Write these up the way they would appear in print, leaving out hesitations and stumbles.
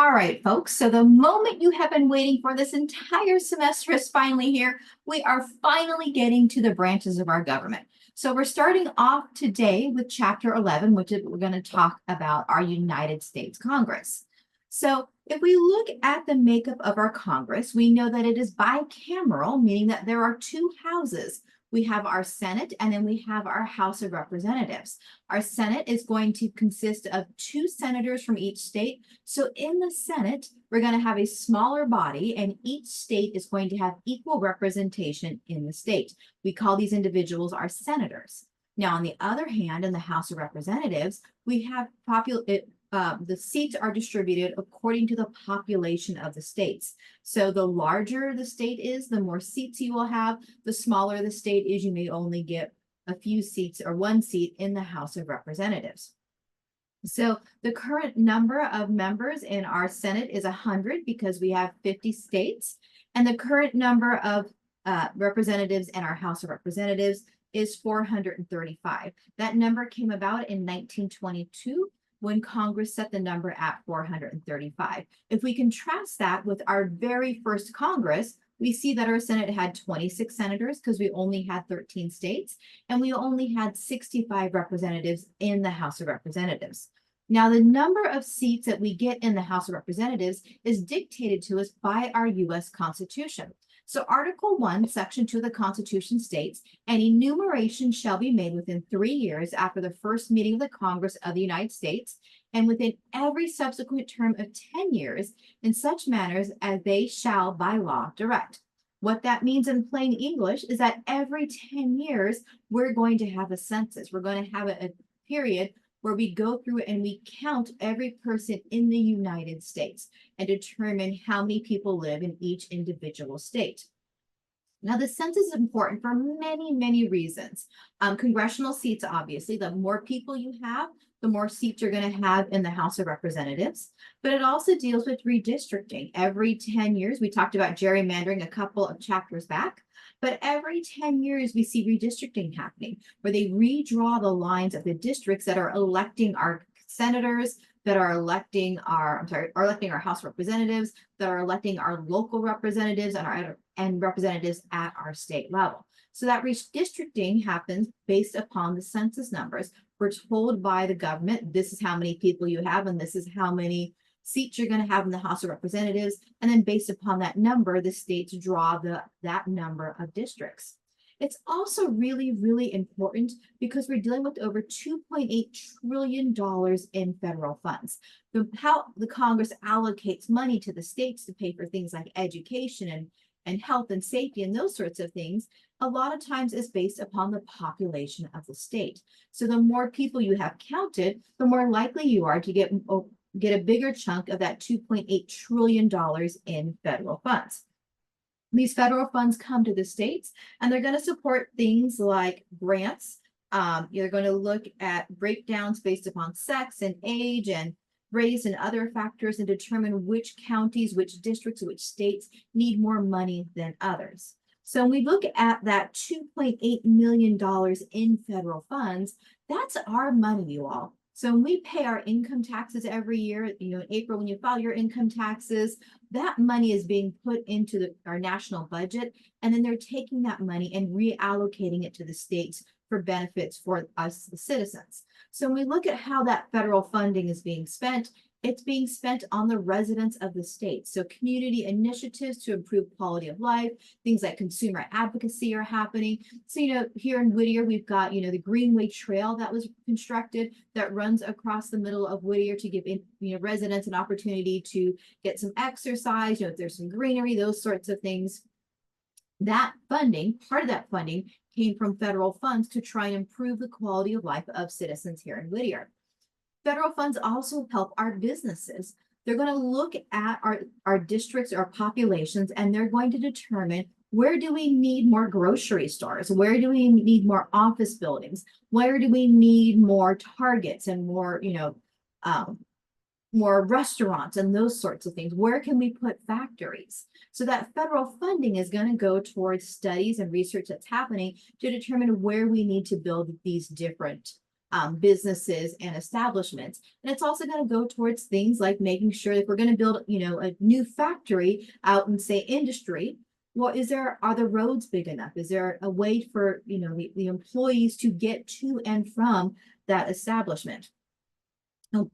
All right, folks. So the moment you have been waiting for this entire semester is finally here. We are finally getting to the branches of our government. So we're starting off today with Chapter 11, which is we're going to talk about our United States Congress. So if we look at the makeup of our Congress, we know that it is bicameral, meaning that there are two houses. We have our Senate and then we have our House of Representatives. Our Senate is going to consist of two senators from each state. So in the Senate, we're going to have a smaller body, and each state is going to have equal representation in the state. We call these individuals our senators. Now, on the other hand, in the House of Representatives, we have the seats are distributed according to the population of the states. So the larger the state is, the more seats you will have. The smaller the state is, you may only get a few seats or one seat in the House of Representatives. So the current number of members in our Senate is 100 because we have 50 states. And the current number of representatives in our House of Representatives is 435. That number came about in 1922 when Congress set the number at 435. If we contrast that with our very first Congress, we see that our Senate had 26 senators because we only had 13 states, and we only had 65 representatives in the House of Representatives. Now, the number of seats that we get in the House of Representatives is dictated to us by our U.S. Constitution. So Article 1, Section 2 of the Constitution states, an enumeration shall be made within 3 years after the first meeting of the Congress of the United States, and within every subsequent term of 10 years, in such manners as they shall by law direct. What that means in plain English is that every 10 years, we're going to have a census. We're going to have a period where we go through and we count every person in the United States and determine how many people live in each individual state. Now, the census is important for many, many reasons. Congressional seats, obviously, the more people you have, the more seats you're going to have in the House of Representatives. But it also deals with redistricting. Every 10 years, we talked about gerrymandering a couple of chapters back. But every 10 years, we see redistricting happening, where they redraw the lines of the districts that are electing our senators, that are electing our House representatives, that are electing our local representatives and representatives at our state level. So that redistricting happens based upon the census numbers. We're told by the government, this is how many people you have, and this is how many seats you're going to have in the House of Representatives. And then based upon that number, the states draw that number of districts. It's also really, really important because we're dealing with over $2.8 trillion in federal funds. How the Congress allocates money to the states to pay for things like education and health and safety and those sorts of things, a lot of times is based upon the population of the state. So the more people you have counted, the more likely you are to get a bigger chunk of that $2.8 trillion in federal funds. These federal funds come to the states and they're going to support things like grants. You're going to look at breakdowns based upon sex and age and race and other factors and determine which counties, which districts, which states need more money than others. So when we look at that $2.8 million in federal funds, that's our money, you all. So when we pay our income taxes every year, in April, when you file your income taxes, that money is being put into our national budget, and then they're taking that money and reallocating it to the states for benefits for us, the citizens. So when we look at how that federal funding is being spent, it's being spent on the residents of the state. So community initiatives to improve quality of life, things like consumer advocacy are happening. So, here in Whittier, we've got, the Greenway Trail that was constructed that runs across the middle of Whittier to give, residents an opportunity to get some exercise, if there's some greenery, those sorts of things. That funding, part of that funding came from federal funds to try and improve the quality of life of citizens here in Whittier. Federal funds also help our businesses. They're going to look at our districts, our populations, and they're going to determine where do we need more grocery stores? Where do we need more office buildings? Where do we need more Targets and more, more restaurants and those sorts of things? Where can we put factories? So that federal funding is going to go towards studies and research that's happening to determine where we need to build these different businesses and establishments. And it's also going to go towards things like making sure if we're going to build, a new factory out in, say, industry, well, are the roads big enough? Is there a way for, the employees to get to and from that establishment?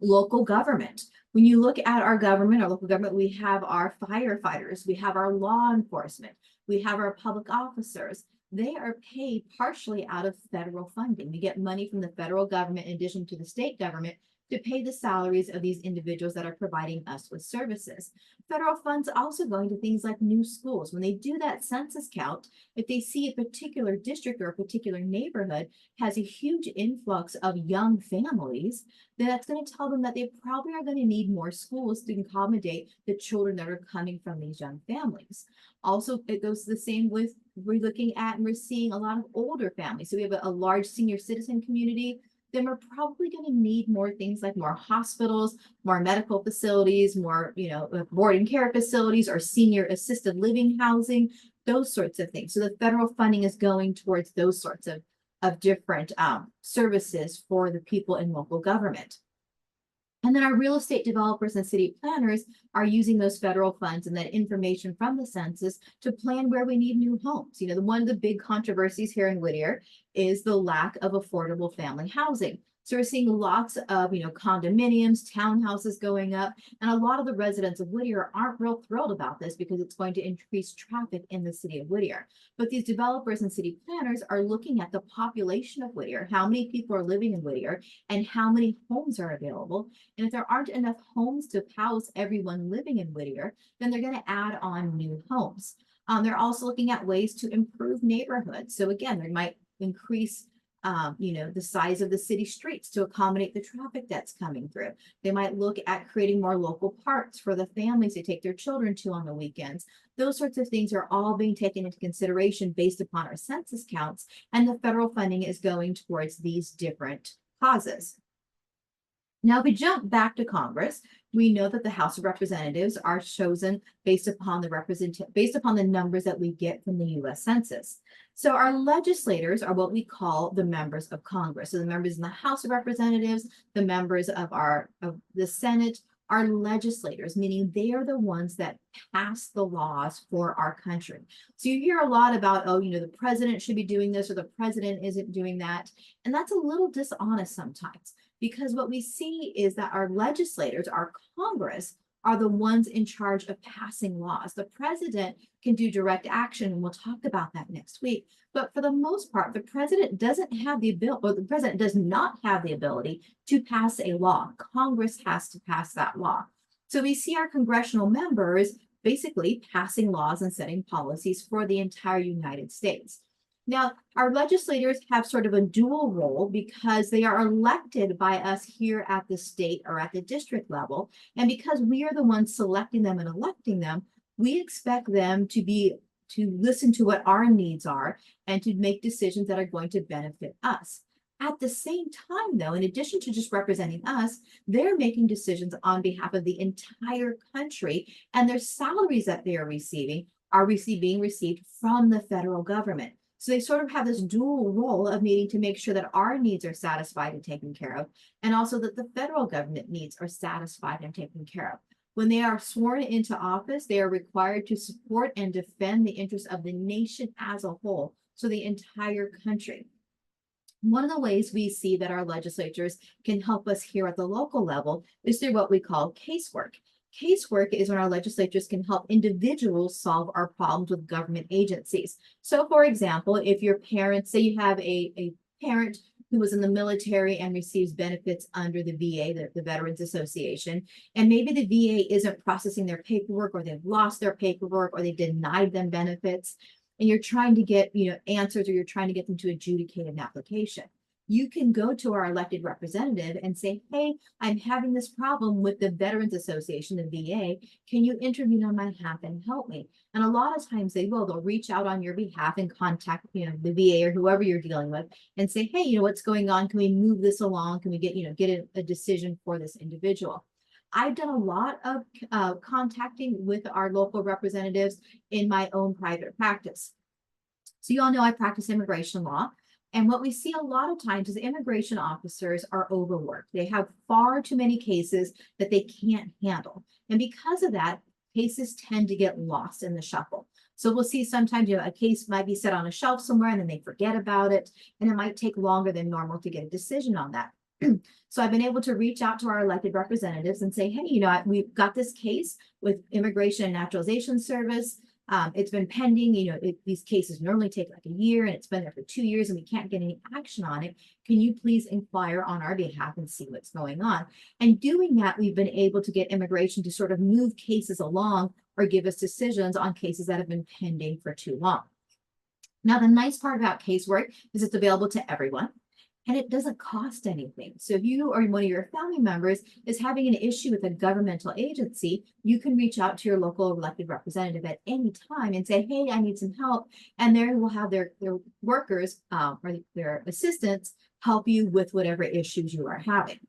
Local government. When you look at our local government, we have our firefighters, we have our law enforcement, we have our public officers. They are paid partially out of federal funding. We get money from the federal government in addition to the state government to pay the salaries of these individuals that are providing us with services. Federal funds also going to things like new schools. When they do that census count, if they see a particular district or a particular neighborhood has a huge influx of young families, then that's going to tell them that they probably are going to need more schools to accommodate the children that are coming from these young families. Also, it goes the same with we're looking at and we're seeing a lot of older families. So we have a large senior citizen community. Then we're probably going to need more things like more hospitals, more medical facilities, more, boarding care facilities or senior assisted living housing, those sorts of things. So the federal funding is going towards those sorts of different services for the people in local government. And then our real estate developers and city planners are using those federal funds and that information from the census to plan where we need new homes. One of the big controversies here in Whittier is the lack of affordable family housing. So we're seeing lots of, condominiums, townhouses going up, and a lot of the residents of Whittier aren't real thrilled about this because it's going to increase traffic in the city of Whittier. But these developers and city planners are looking at the population of Whittier, how many people are living in Whittier, and how many homes are available. And if there aren't enough homes to house everyone living in Whittier, then they're going to add on new homes. They're also looking at ways to improve neighborhoods. So again, they might increase the size of the city streets to accommodate the traffic that's coming through. They might look at creating more local parks for the families to take their children to on the weekends. Those sorts of things are all being taken into consideration based upon our census counts, and the federal funding is going towards these different causes. Now, if we jump back to Congress, we know that the House of Representatives are chosen based upon the numbers that we get from the U.S. Census. So our legislators are what we call the members of Congress. So the members in the House of Representatives, the members of the Senate are legislators, meaning they are the ones that pass the laws for our country. So you hear a lot about, the president should be doing this or the president isn't doing that. And that's a little dishonest sometimes, because what we see is that our legislators, our Congress, are the ones in charge of passing laws. The president can do direct action, and we'll talk about that next week. But for the most part, the president doesn't have the ability, or the president does not have the ability to pass a law. Congress has to pass that law. So we see our congressional members basically passing laws and setting policies for the entire United States. Now, our legislators have sort of a dual role because they are elected by us here at the state or at the district level. And because we are the ones selecting them and electing them, we expect them to listen to what our needs are and to make decisions that are going to benefit us. At the same time, though, in addition to just representing us, they're making decisions on behalf of the entire country, and their salaries that they are receiving are being received from the federal government. So they sort of have this dual role of needing to make sure that our needs are satisfied and taken care of, and also that the federal government needs are satisfied and taken care of. When they are sworn into office, they are required to support and defend the interests of the nation as a whole, so the entire country. One of the ways we see that our legislatures can help us here at the local level is through what we call casework. Casework is when our legislatures can help individuals solve our problems with government agencies. So, for example, if your parents, say you have a parent who was in the military and receives benefits under the VA, the Veterans Association, and maybe the VA isn't processing their paperwork, or they've lost their paperwork, or they denied them benefits, and you're trying to get answers, or you're trying to get them to adjudicate an application. You can go to our elected representative and say, hey, I'm having this problem with the Veterans Association, the VA. Can you intervene on my behalf and help me? And a lot of times they'll reach out on your behalf and contact, the VA or whoever you're dealing with and say, hey, what's going on? Can we move this along? Can we get a decision for this individual? I've done a lot of contacting with our local representatives in my own private practice. So you all know I practice immigration law. And what we see a lot of times is immigration officers are overworked. They have far too many cases that they can't handle. And because of that, cases tend to get lost in the shuffle. So we'll see sometimes, a case might be set on a shelf somewhere and then they forget about it. And it might take longer than normal to get a decision on that. So I've been able to reach out to our elected representatives and say, hey, we've got this case with Immigration and Naturalization Service. It's been pending, these cases normally take like a year and it's been there for 2 years and we can't get any action on it. Can you please inquire on our behalf and see what's going on? And doing that, we've been able to get immigration to sort of move cases along or give us decisions on cases that have been pending for too long. Now, the nice part about casework is it's available to everyone. And it doesn't cost anything. So if you or one of your family members is having an issue with a governmental agency, you can reach out to your local elected representative at any time and say, hey, I need some help. And they will have their workers or their assistants help you with whatever issues you are having.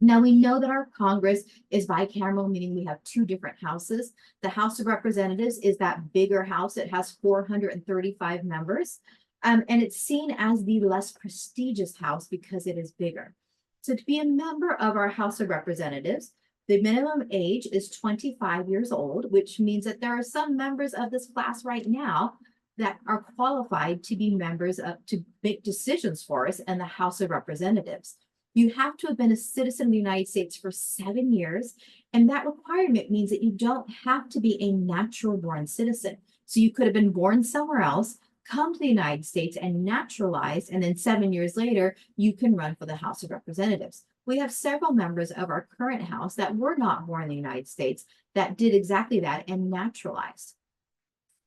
Now, we know that our Congress is bicameral, meaning we have 2 different houses. The House of Representatives is that bigger house. It has 435 members. And it's seen as the less prestigious house because it is bigger. So to be a member of our House of Representatives, the minimum age is 25 years old, which means that there are some members of this class right now that are qualified to be members to make decisions for us in the House of Representatives. You have to have been a citizen of the United States for 7 years, and that requirement means that you don't have to be a natural born citizen. So you could have been born somewhere else, come to the United States and naturalize, and then 7 years later, you can run for the House of Representatives. We have several members of our current House that were not born in the United States that did exactly that and naturalized.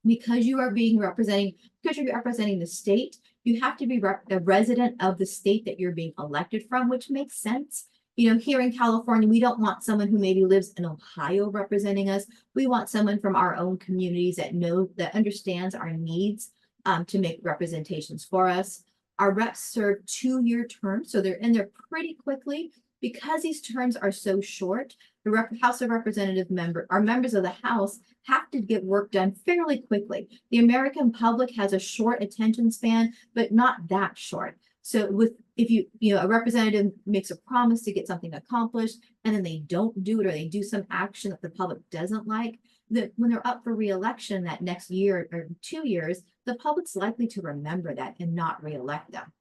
Because you're representing the state, you have to be a resident of the state that you're being elected from, which makes sense. Here in California, we don't want someone who maybe lives in Ohio representing us. We want someone from our own communities that understands our needs to make representations for us. Our reps serve 2-year terms, so they're in there pretty quickly. Because these terms are so short, the House of Representatives members of the House have to get work done fairly quickly. The American public has a short attention span, but not that short. So if a representative makes a promise to get something accomplished and then they don't do it or they do some action that the public doesn't like, that when they're up for re-election that next year or 2 years, the public's likely to remember that and not re-elect them.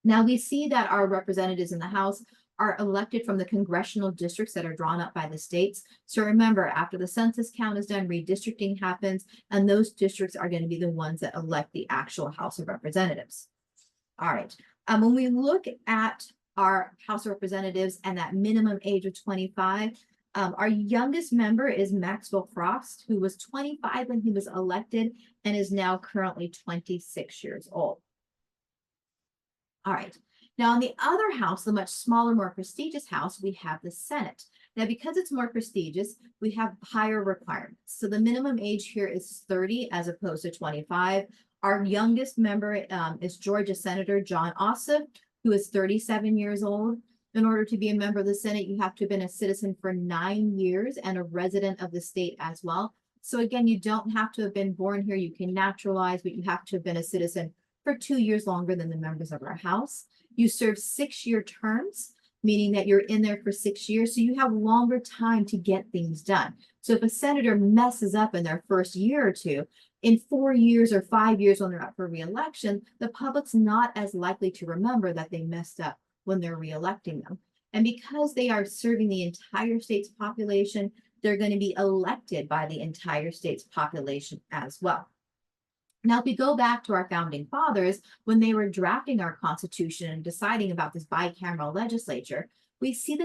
Now we see that our representatives in the House are elected from the congressional districts that are drawn up by the states. So remember, after the census count is done, redistricting happens, and those districts are going to be the ones that elect the actual House of Representatives. All right. When we look at our House of Representatives and that minimum age of 25, our youngest member is Maxwell Frost, who was 25 when he was elected and is now currently 26 years old. All right. Now, in the other house, the much smaller, more prestigious house, we have the Senate. Now, because it's more prestigious, we have higher requirements. So the minimum age here is 30 as opposed to 25. Our youngest member is Georgia Senator Jon Ossoff, who is 37 years old. In order to be a member of the Senate, you have to have been a citizen for 9 years and a resident of the state as well. So again, you don't have to have been born here. You can naturalize, but you have to have been a citizen for 2 years longer than the members of our House. You serve 6-year terms, meaning that you're in there for 6 years. So you have longer time to get things done. So if a senator messes up in their first year or two, in 4 years or 5 years when they're up for re-election, the public's not as likely to remember that they messed up when they're re-electing them. And because they are serving the entire state's population, they're going to be elected by the entire state's population as well. Now, if we go back to our founding fathers, when they were drafting our Constitution and deciding about this bicameral legislature, we see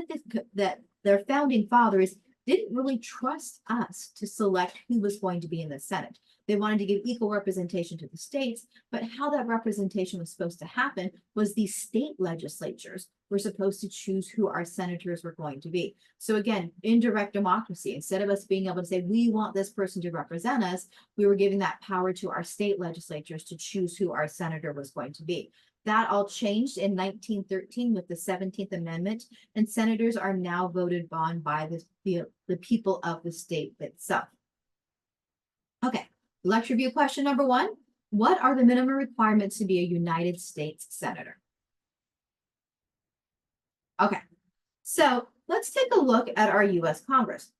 that their founding fathers didn't really trust us to select who was going to be in the Senate. They wanted to give equal representation to the states, but how that representation was supposed to happen was these state legislatures were supposed to choose who our senators were going to be. So again, indirect democracy, instead of us being able to say, we want this person to represent us, we were giving that power to our state legislatures to choose who our senator was going to be. That all changed in 1913 with the 17th Amendment, and senators are now voted on by the people of the state itself. Okay, lecture review question number 1. What are the minimum requirements to be a United States Senator? Okay, so let's take a look at our US Congress.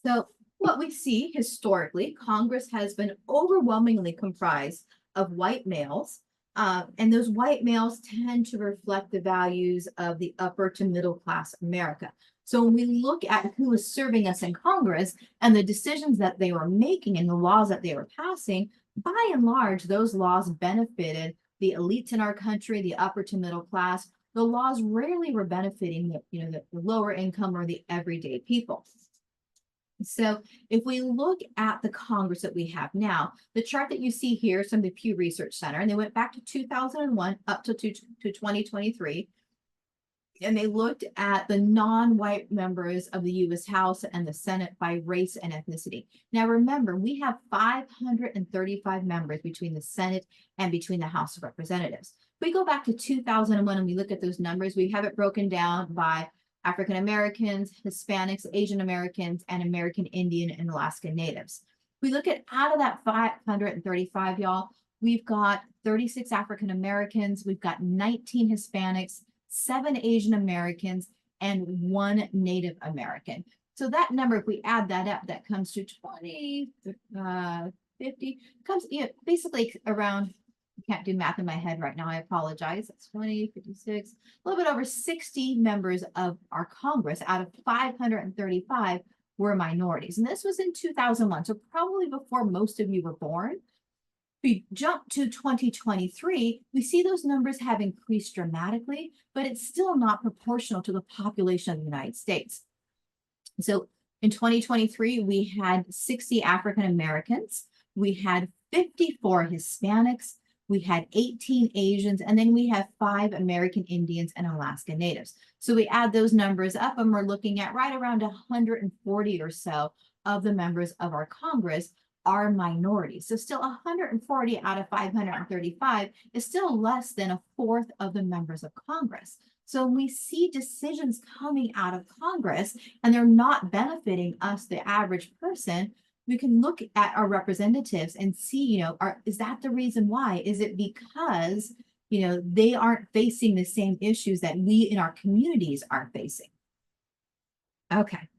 So what we see historically, Congress has been overwhelmingly comprised of white males, and those white males tend to reflect the values of the upper to middle class America. So when we look at who is serving us in Congress and the decisions that they were making and the laws that they were passing, by and large, those laws benefited the elites in our country, the upper to middle class. The laws rarely were benefiting the lower income or the everyday people. So if we look at the Congress that we have now, the chart that you see here is from the Pew Research Center, and they went back to 2001 up to 2023. And they looked at the non-white members of the U.S. House and the Senate by race and ethnicity. Now, remember, we have 535 members between the Senate and between the House of Representatives. If we go back to 2001 and we look at those numbers, we have it broken down by African Americans, Hispanics, Asian Americans, and American Indian and Alaska Natives. We look at out of that 535, y'all, we've got 36 African Americans, we've got 19 Hispanics, 7 Asian Americans, and 1 Native American. So that number, if we add that up, that comes to 20, 50, comes basically around, I can't do math in my head right now, I apologize. That's 20, 56, a little bit over 60 members of our Congress out of 535 were minorities. And this was in 2001, so probably before most of you were born. We jump to 2023, we see those numbers have increased dramatically, but it's still not proportional to the population of the United States. So in 2023, we had 60 African Americans, we had 54 Hispanics, we had 18 Asians, and then we have 5 American Indians and Alaska Natives. So we add those numbers up and we're looking at right around 140 or so of the members of our Congress are minorities. So still 140 out of 535 is still less than a fourth of the members of Congress. So when we see decisions coming out of Congress and they're not benefiting us, the average person, we can look at our representatives and see, is that the reason why? Is it because, they aren't facing the same issues that we in our communities are facing? Okay.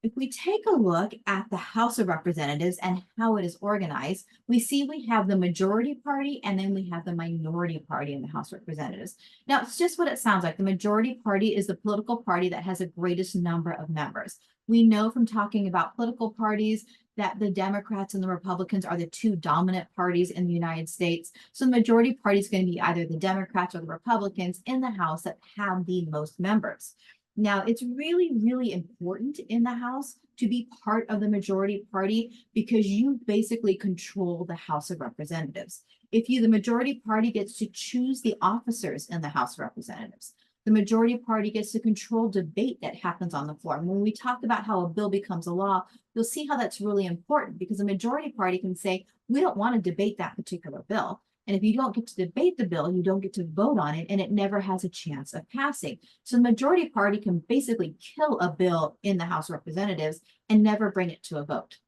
If we take a look at the House of Representatives and how it is organized, we see we have the majority party and then we have the minority party in the House of Representatives. Now, it's just what it sounds like. The majority party is the political party that has the greatest number of members. We know from talking about political parties that the Democrats and the Republicans are the 2 dominant parties in the United States. So the majority party is going to be either the Democrats or the Republicans in the House that have the most members. Now, it's really, really important in the House to be part of the majority party because you basically control the House of Representatives. If the majority party gets to choose the officers in the House of Representatives, the majority party gets to control debate that happens on the floor. And when we talk about how a bill becomes a law, you'll see how that's really important because the majority party can say, we don't want to debate that particular bill. And if you don't get to debate the bill, you don't get to vote on it, and it never has a chance of passing. So the majority party can basically kill a bill in the House of Representatives and never bring it to a vote.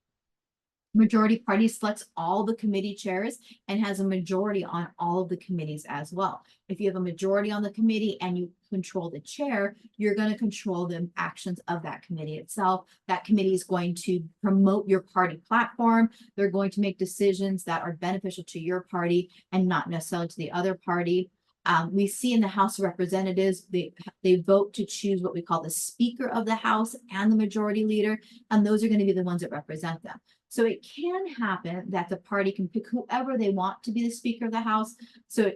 Majority party selects all the committee chairs and has a majority on all of the committees as well. If you have a majority on the committee and you control the chair, you're going to control the actions of that committee itself. That committee is going to promote your party platform. They're going to make decisions that are beneficial to your party and not necessarily to the other party. We see in the House of Representatives, they vote to choose what we call the Speaker of the House and the Majority Leader, and those are going to be the ones that represent them. So it can happen that the party can pick whoever they want to be the Speaker of the House. So,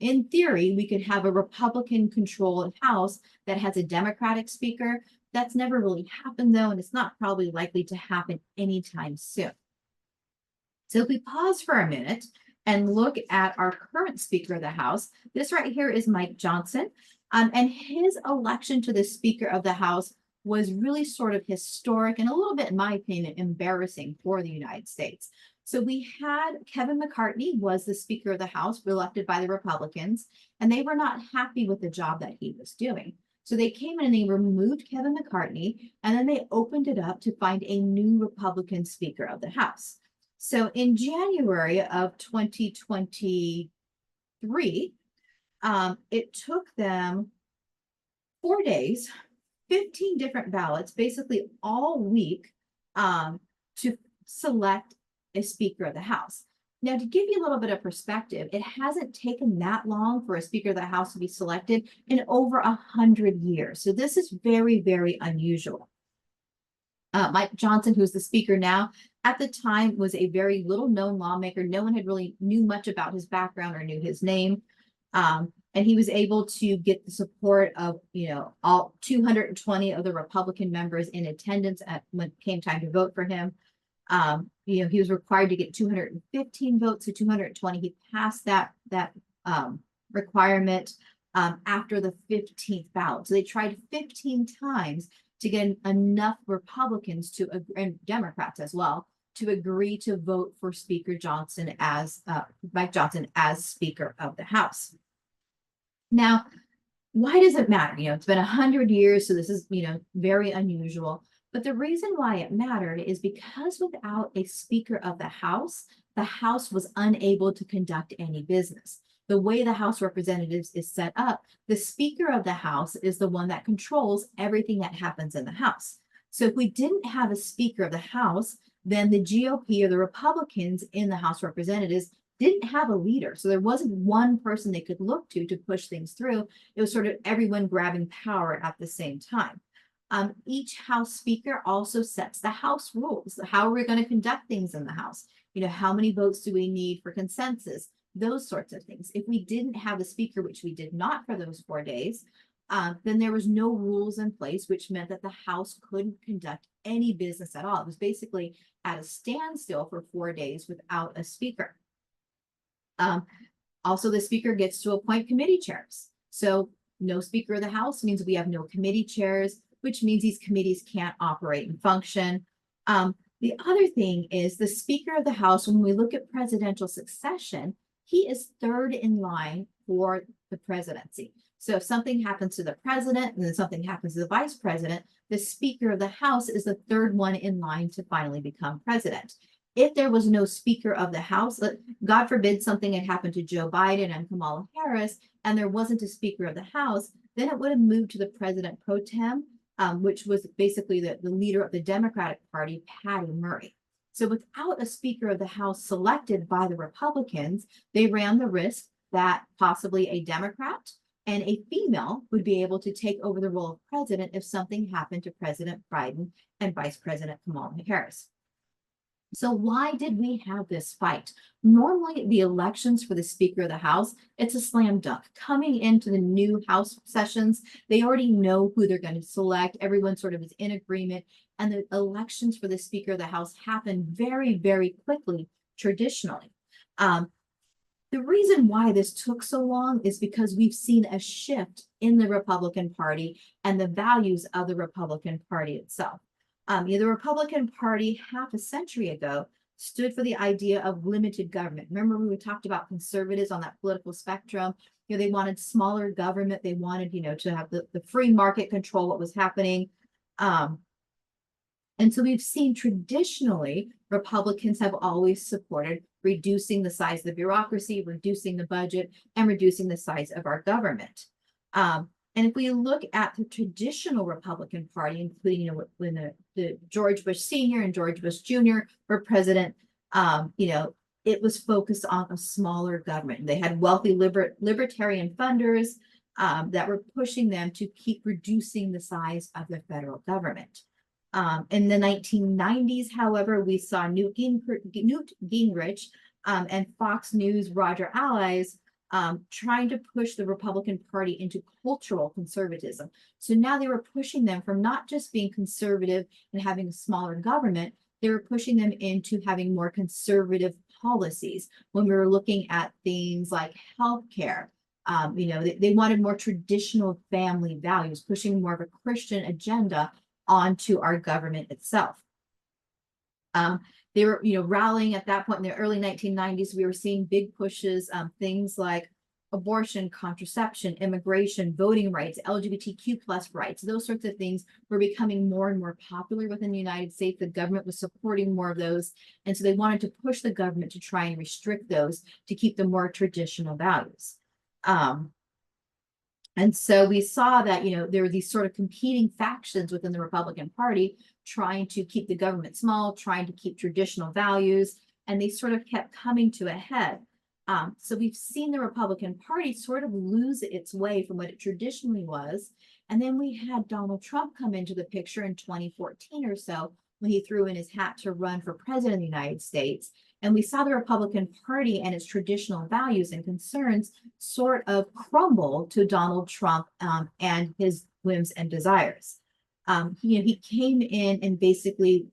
in theory, we could have a Republican-controlled House that has a Democratic Speaker. That's never really happened, though, and it's not probably likely to happen anytime soon. So if we pause for a minute and look at our current Speaker of the House, this right here is Mike Johnson, and his election to the Speaker of the House was really sort of historic and a little bit, in my opinion, embarrassing for the United States. So we had Kevin McCarthy was the Speaker of the House, elected by the Republicans, and they were not happy with the job that he was doing. So they came in and they removed Kevin McCarthy, and then they opened it up to find a new Republican Speaker of the House. So in January of 2023, it took them 4 days, 15 different ballots, basically all week, to select a Speaker of the House. Now, to give you a little bit of perspective, it hasn't taken that long for a Speaker of the House to be selected in over 100 years. So this is very, very unusual. Mike Johnson, who's the Speaker now, at the time was a very little known lawmaker. No one had really knew much about his background or knew his name. And he was able to get the support of, all 220 of the Republican members in attendance when it came time to vote for him. He was required to get 215 votes, so 220. He passed that requirement after the 15th ballot. So they tried 15 times to get enough Republicans and Democrats as well to agree to vote for Speaker Johnson Mike Johnson as Speaker of the House. Now, why does it matter? It's been 100 years, so this is, very unusual. But the reason why it mattered is because without a Speaker of the House was unable to conduct any business. The way the House of Representatives is set up, the Speaker of the House is the one that controls everything that happens in the House. So if we didn't have a Speaker of the House, then the GOP or the Republicans in the House of Representatives didn't have a leader. So there wasn't one person they could look to push things through. It was sort of everyone grabbing power at the same time. Each House Speaker also sets the House rules. How are we going to conduct things in the House? How many votes do we need for consensus? Those sorts of things. If we didn't have a Speaker, which we did not for those 4 days, then there was no rules in place, which meant that the House couldn't conduct any business at all. It was basically at a standstill for 4 days without a Speaker. Also, the Speaker gets to appoint committee chairs. So no Speaker of the House means we have no committee chairs, which means these committees can't operate and function. The other thing is the Speaker of the House, when we look at presidential succession, he is third in line for the presidency. So if something happens to the president and then something happens to the vice president, the Speaker of the House is the third one in line to finally become president. If there was no Speaker of the House, God forbid something had happened to Joe Biden and Kamala Harris, and there wasn't a Speaker of the House, then it would have moved to the President pro tem, which was basically the leader of the Democratic Party, Patty Murray. So without a Speaker of the House selected by the Republicans, they ran the risk that possibly a Democrat and a female would be able to take over the role of president if something happened to President Biden and Vice President Kamala Harris. So why did we have this fight? Normally, the elections for the Speaker of the House, it's a slam dunk. Coming into the new House sessions, they already know who they're going to select. Everyone sort of is in agreement. And the elections for the Speaker of the House happen very, very quickly, traditionally. The reason why this took so long is because we've seen a shift in the Republican Party and the values of the Republican Party itself. The Republican Party half a century ago stood for the idea of limited government. Remember, we talked about conservatives on that political spectrum. They wanted smaller government. They wanted, to have the free market control what was happening. And so we've seen traditionally, Republicans have always supported reducing the size of the bureaucracy, reducing the budget, and reducing the size of our government. And if we look at the traditional Republican Party, including when the George Bush Sr. and George Bush Jr. were president, it was focused on a smaller government. They had wealthy libertarian funders that were pushing them to keep reducing the size of the federal government. In the 1990s, however, we saw Newt Gingrich and Fox News, Roger Ailes, trying to push the Republican Party into cultural conservatism. So now they were pushing them from not just being conservative and having a smaller government, they were pushing them into having more conservative policies. When we were looking at things like healthcare, they wanted more traditional family values, pushing more of a Christian agenda onto our government itself. They were, rallying at that point in the early 1990s. We were seeing big pushes, things like abortion, contraception, immigration, voting rights, LGBTQ plus rights, those sorts of things were becoming more and more popular within the United States. The government was supporting more of those. And so they wanted to push the government to try and restrict those to keep the more traditional values. And so we saw that, there were these sort of competing factions within the Republican Party trying to keep the government small, trying to keep traditional values, and they sort of kept coming to a head. So we've seen the Republican Party sort of lose its way from what it traditionally was. And then we had Donald Trump come into the picture in 2014 or so when he threw in his hat to run for president of the United States. And we saw the Republican Party and its traditional values and concerns sort of crumble to Donald Trump and his whims and desires. He came in and basically,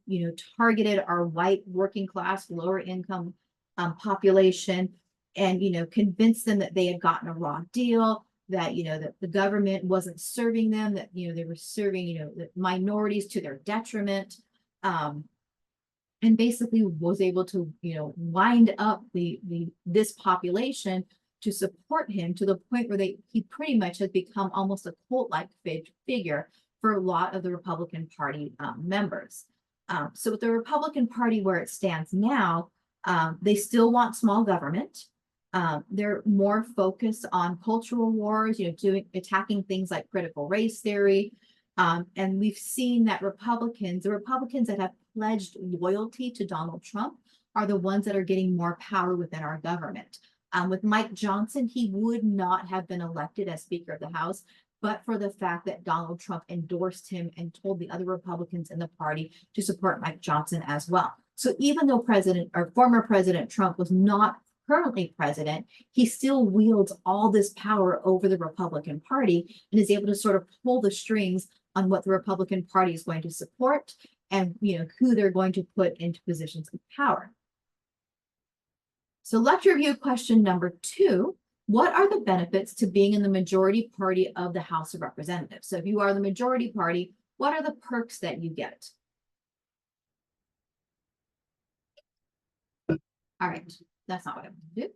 targeted our white working class, lower income population, and convinced them that they had gotten a raw deal, that that the government wasn't serving them, that they were serving the minorities to their detriment. And basically was able to, wind up this population to support him to the point where he pretty much has become almost a cult-like figure for a lot of the Republican Party members. So with the Republican Party where it stands now, they still want small government. They're more focused on cultural wars, attacking things like critical race theory. And we've seen that the Republicans that have pledged loyalty to Donald Trump are the ones that are getting more power within our government. With Mike Johnson, he would not have been elected as Speaker of the House, but for the fact that Donald Trump endorsed him and told the other Republicans in the party to support Mike Johnson as well. So even though former President Trump was not currently president, he still wields all this power over the Republican Party and is able to sort of pull the strings on what the Republican Party is going to support and who they're going to put into positions of power. So let's review question number 2. What are the benefits to being in the majority party of the House of Representatives? So if you are the majority party, what are the perks that you get? All right, that's not what I want to do.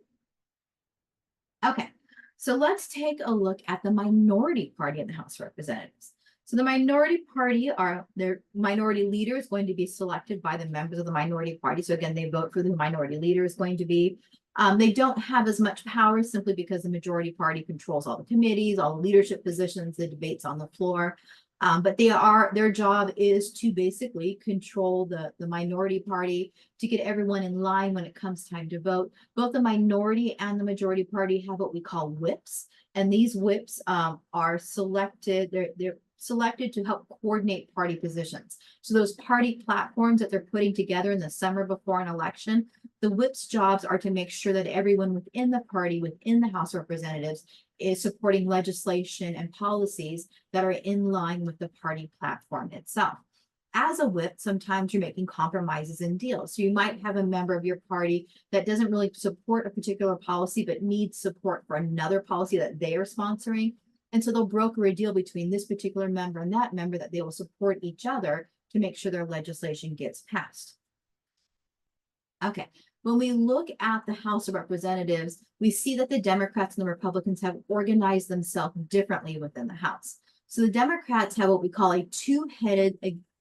Okay, so let's take a look at the minority party in the House of Representatives. So the minority party, their minority leader is going to be selected by the members of the minority party. So again, they vote for who the minority leader is going to be. They don't have as much power simply because the majority party controls all the committees, all the leadership positions, the debates on the floor. But their job is to basically control the minority party, to get everyone in line when it comes time to vote. Both the minority and the majority party have what we call whips. And these whips are selected, they're selected to help coordinate party positions. So those party platforms that they're putting together in the summer before an election, the whip's jobs are to make sure that everyone within the party, within the House of Representatives, is supporting legislation and policies that are in line with the party platform itself. As a whip, sometimes you're making compromises and deals. So you might have a member of your party that doesn't really support a particular policy, but needs support for another policy that they are sponsoring. And so they'll broker a deal between this particular member and that member that they will support each other to make sure their legislation gets passed. Okay, when we look at the House of Representatives, we see that the Democrats and the Republicans have organized themselves differently within the House. So the Democrats have what we call a two-headed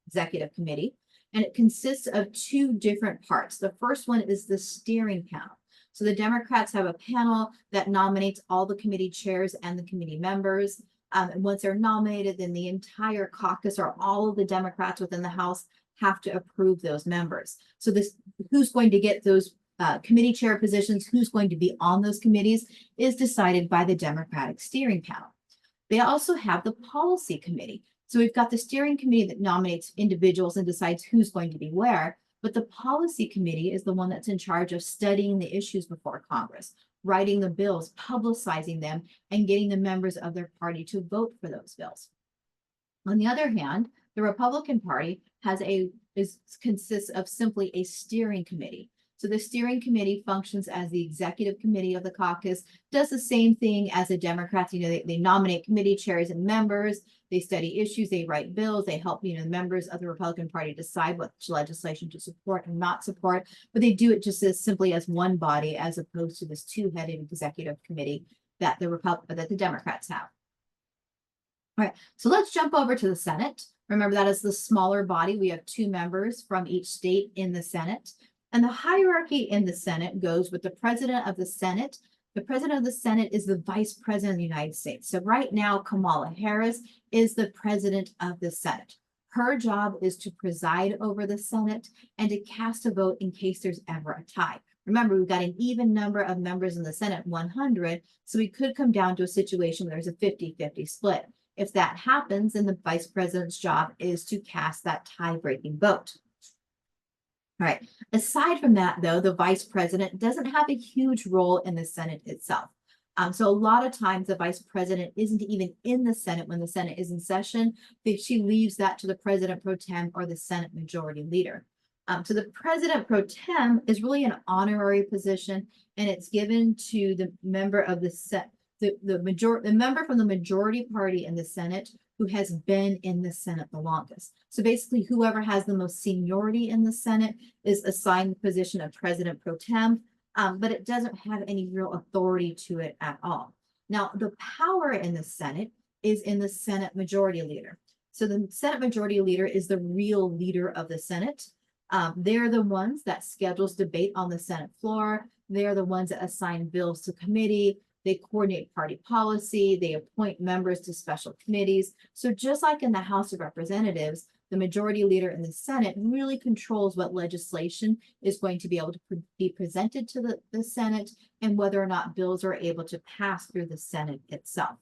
executive committee, and it consists of 2 different parts. The first one is the steering panel. So the Democrats have a panel that nominates all the committee chairs and the committee members. And once they're nominated, then the entire caucus or all of the Democrats within the House have to approve those members. So who's going to get those committee chair positions, who's going to be on those committees, is decided by the Democratic steering panel. They also have the policy committee. So we've got the steering committee that nominates individuals and decides who's going to be where. But the policy committee is the one that's in charge of studying the issues before Congress, writing the bills, publicizing them, and getting the members of their party to vote for those bills. On the other hand, the Republican Party consists of simply a steering committee. So the steering committee functions as the executive committee of the caucus, does the same thing as the Democrats. They nominate committee chairs and members, they study issues, they write bills, they help, members of the Republican Party decide what legislation to support and not support, but they do it just simply as one body as opposed to this two-headed executive committee that the Democrats have. All right, so let's jump over to the Senate. Remember, that is the smaller body. We have 2 members from each state in the Senate. And the hierarchy in the Senate goes with the president of the Senate. The president of the Senate is the vice president of the United States. So right now, Kamala Harris is the president of the Senate. Her job is to preside over the Senate and to cast a vote in case there's ever a tie. Remember, we've got an even number of members in the Senate, 100, so we could come down to a situation where there's a 50-50 split. If that happens, then the vice president's job is to cast that tie-breaking vote. All right. Aside from that, though, the vice president doesn't have a huge role in the Senate itself. So a lot of times the vice president isn't even in the Senate when the Senate is in session. She leaves that to the president pro tem or the Senate majority leader. So the president pro tem is really an honorary position, and it's given to the member of the the member from the majority party in the Senate who has been in the Senate the longest. So basically, whoever has the most seniority in the Senate is assigned the position of president pro tem, but it doesn't have any real authority to it at all. Now, the power in the Senate is in the Senate majority leader. So the Senate majority leader is the real leader of the Senate. They're the ones that schedules debate on the Senate floor. They're the ones that assign bills to committee. They coordinate party policy. They appoint members to special committees. So just like in the House of Representatives, the majority leader in the Senate really controls what legislation is going to be able to be presented to the Senate and whether or not bills are able to pass through the Senate itself.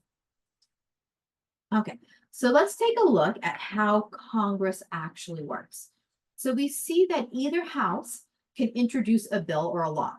Okay, so let's take a look at how Congress actually works. So we see that either house can introduce a bill or a law.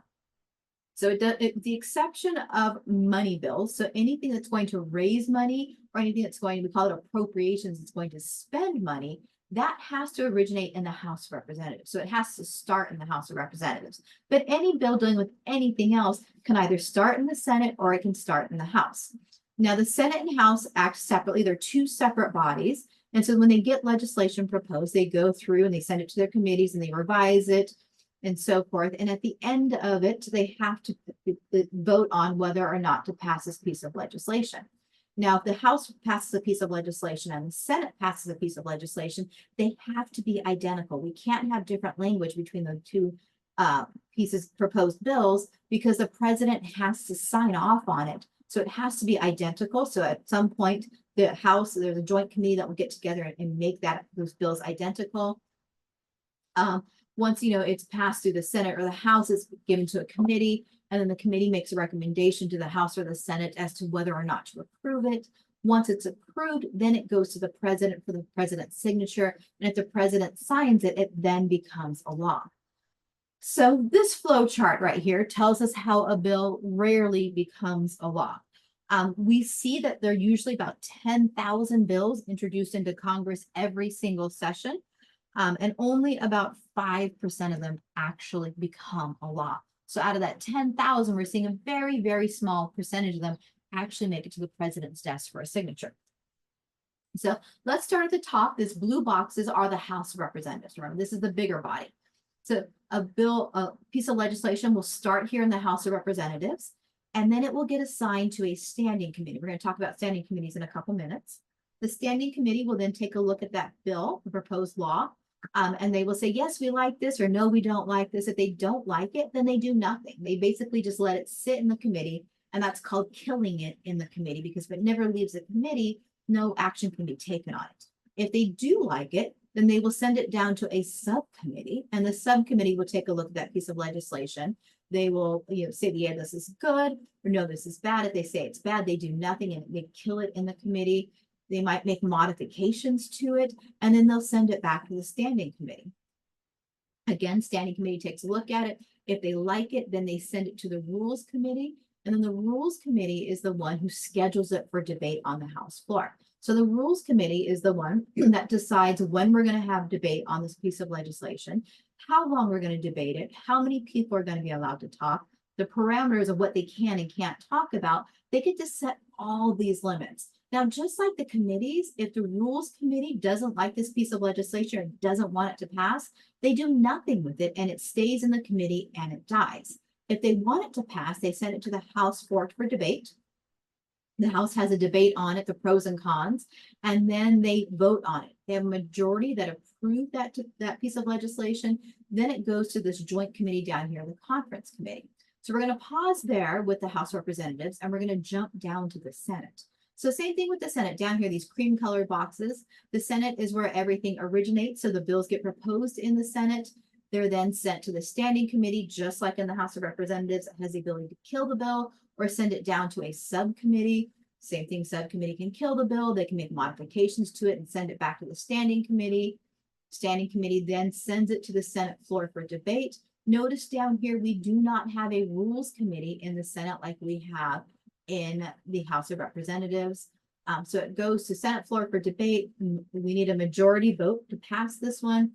So the exception of money bills, so anything that's going to raise money or anything that's going to, we call it appropriations, it's going to spend money, that has to originate in the House of Representatives. So it has to start in the House of Representatives. But any bill dealing with anything else can either start in the Senate or it can start in the House. Now, the Senate and House act separately. They're 2 separate bodies. And so when they get legislation proposed, they go through and they send it to their committees and they revise it and so forth. And at the end of it, they have to vote on whether or not to pass this piece of legislation. Now, if the House passes a piece of legislation and the Senate passes a piece of legislation, they have to be identical. We can't have different language between the 2 pieces proposed bills because the president has to sign off on it. So it has to be identical. So at some point, the House, there's a joint committee that will get together and make those bills identical. Once it's passed through the Senate or the House, it's given to a committee, and then the committee makes a recommendation to the House or the Senate as to whether or not to approve it. Once it's approved, then it goes to the president for the president's signature, and if the president signs it, it then becomes a law. So this flow chart right here tells us how a bill rarely becomes a law. We see that there are usually about 10,000 bills introduced into Congress every single session. And only about 5% of them actually become a law. So out of that 10,000, we're seeing a very, very small percentage of them actually make it to the president's desk for a signature. So let's start at the top. These blue boxes are the House of Representatives. Remember, this is the bigger body. So a piece of legislation will start here in the House of Representatives, and then it will get assigned to a standing committee. We're going to talk about standing committees in a couple minutes. The standing committee will then take a look at that bill, the proposed law, and they will say, yes, we like this, or no, we don't like this. If they don't like it, then they do nothing. They basically just let it sit in the committee, and that's called killing it in the committee, because if it never leaves the committee, no action can be taken on it. If they do like it, then they will send it down to a subcommittee, and the subcommittee will take a look at that piece of legislation. They will say, yeah, this is good, or no, this is bad. If they say it's bad, they do nothing and they kill it in the committee. They might make modifications to it, and then they'll send it back to the standing committee. Again, standing committee takes a look at it. If they like it, then they send it to the rules committee, and then the rules committee is the one who schedules it for debate on the House floor. So the rules committee is the one that decides when we're going to have debate on this piece of legislation, how long we're going to debate it, how many people are going to be allowed to talk, the parameters of what they can and can't talk about. They get to set all these limits. Now, just like the committees, if the rules committee doesn't like this piece of legislation or doesn't want it to pass, they do nothing with it and it stays in the committee and it dies. If they want it to pass, they send it to the House floor for debate. The House has a debate on it, the pros and cons, and then they vote on it. They have a majority that approve that piece of legislation. Then it goes to this joint committee down here, the conference committee. So we're going to pause there with the House of Representatives, and we're going to jump down to the Senate. So same thing with the Senate. Down here, these cream colored boxes. The Senate is where everything originates. So the bills get proposed in the Senate. They're then sent to the standing committee, just like in the House of Representatives. It has the ability to kill the bill or send it down to a subcommittee. Same thing, subcommittee can kill the bill. They can make modifications to it and send it back to the standing committee. Standing committee then sends it to the Senate floor for debate. Notice down here, we do not have a rules committee in the Senate like we have in the House of Representatives. So it goes to Senate floor for debate. We need a majority vote to pass this one.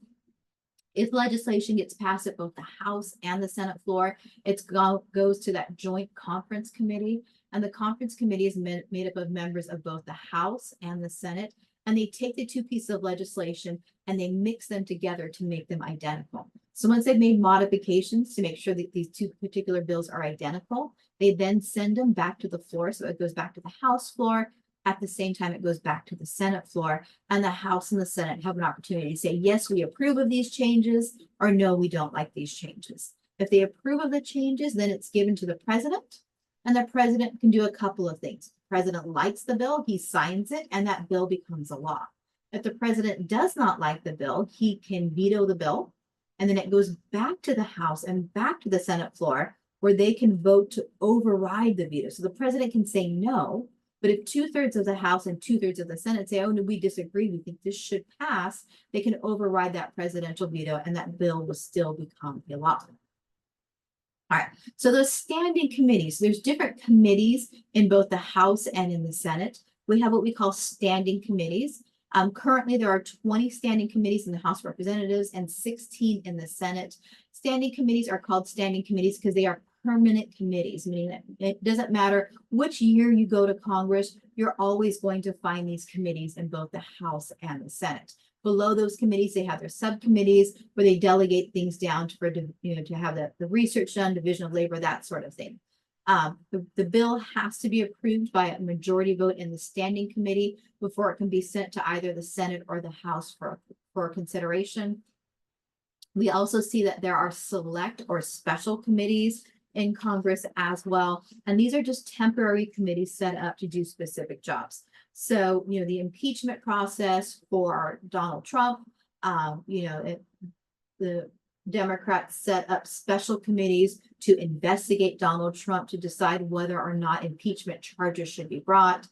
If legislation gets passed at both the House and the Senate floor, it goes to that joint conference committee. And the conference committee is made up of members of both the House and the Senate. And they take the two pieces of legislation and they mix them together to make them identical. So once they've made modifications to make sure that these two particular bills are identical, they then send them back to the floor. So it goes back to the House floor. At the same time, it goes back to the Senate floor, and the House and the Senate have an opportunity to say, yes, we approve of these changes, or no, we don't like these changes. If they approve of the changes, then it's given to the president, and the president can do a couple of things. The president likes the bill, he signs it, and that bill becomes a law. If the president does not like the bill, he can veto the bill, and then it goes back to the House and back to the Senate floor, where they can vote to override the veto. So the president can say no. But if 2/3 of the House and 2/3 of the Senate say, oh, no, we disagree, we think this should pass, they can override that presidential veto and that bill will still become a law. All right, so those standing committees, there's different committees in both the House and in the Senate. We have what we call standing committees. Currently, there are 20 standing committees in the House of Representatives and 16 in the Senate. Standing committees are called standing committees because they are permanent committees, meaning that it doesn't matter which year you go to Congress, you're always going to find these committees in both the House and the Senate. Below those committees, they have their subcommittees where they delegate things down to have the research done, division of labor, that sort of thing. The bill has to be approved by a majority vote in the standing committee before it can be sent to either the Senate or the House for consideration. We also see that there are select or special committees in Congress as well. And these are just temporary committees set up to do specific jobs. So, the impeachment process for Donald Trump, the Democrats set up special committees to investigate Donald Trump to decide whether or not impeachment charges should be brought.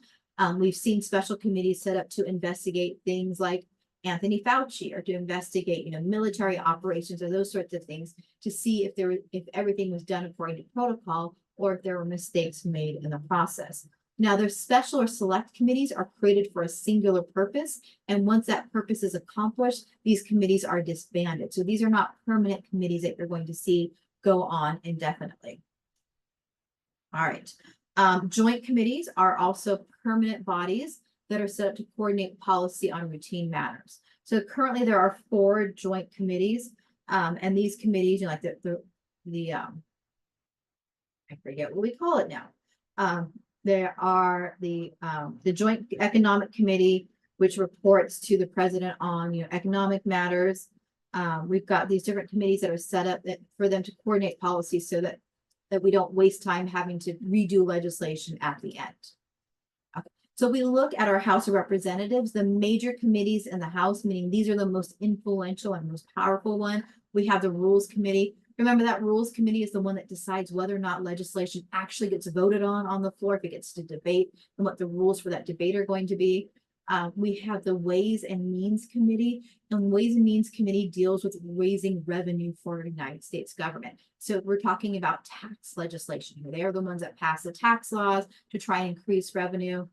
We've seen special committees set up to investigate things like Anthony Fauci or to investigate, military operations or those sorts of things to see if everything was done according to protocol or if there were mistakes made in the process. Now, their special or select committees are created for a singular purpose. And once that purpose is accomplished, these committees are disbanded. So these are not permanent committees that you're going to see go on indefinitely. All right. Joint committees are also permanent bodies that are set up to coordinate policy on routine matters. So currently there are 4 joint committees, and these committees, like I forget what we call it now. There are the Joint Economic Committee, which reports to the president on economic matters. We've got these different committees that are set up for them to coordinate policy so that we don't waste time having to redo legislation at the end. Okay. So we look at our House of Representatives, the major committees in the House, meaning these are the most influential and most powerful one. We have the Rules Committee. Remember that Rules Committee is the one that decides whether or not legislation actually gets voted on the floor, if it gets to debate, and what the rules for that debate are going to be. We have the Ways and Means Committee, and Ways and Means Committee deals with raising revenue for the United States government. So we're talking about tax legislation here. They are the ones that pass the tax laws to try and increase revenue.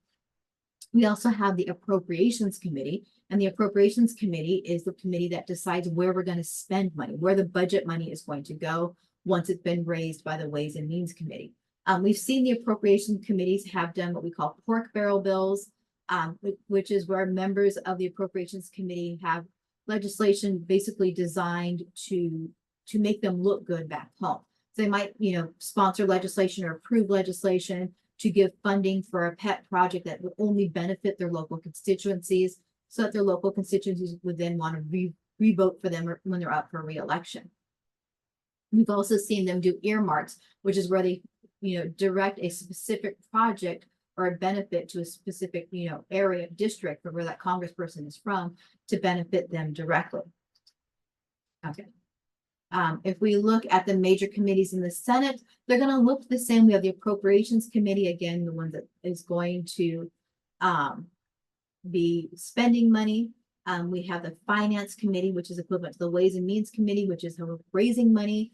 We also have the Appropriations Committee, and the Appropriations Committee is the committee that decides where we're going to spend money, where the budget money is going to go once it's been raised by the Ways and Means Committee. We've seen the Appropriations Committees have done what we call pork barrel bills, which is where members of the Appropriations Committee have legislation basically designed to make them look good back home. So they might, sponsor legislation or approve legislation to give funding for a pet project that would only benefit their local constituencies, so that their local constituencies would then want to re-vote for them when they're up for re-election. We've also seen them do earmarks, which is where they, direct a specific project or a benefit to a specific, area, district, or where that congressperson is from to benefit them directly. Okay. If we look at the major committees in the Senate, they're going to look the same. We have the Appropriations Committee, again, the one that is going to be spending money. We have the Finance Committee, which is equivalent to the Ways and Means Committee, which is raising money.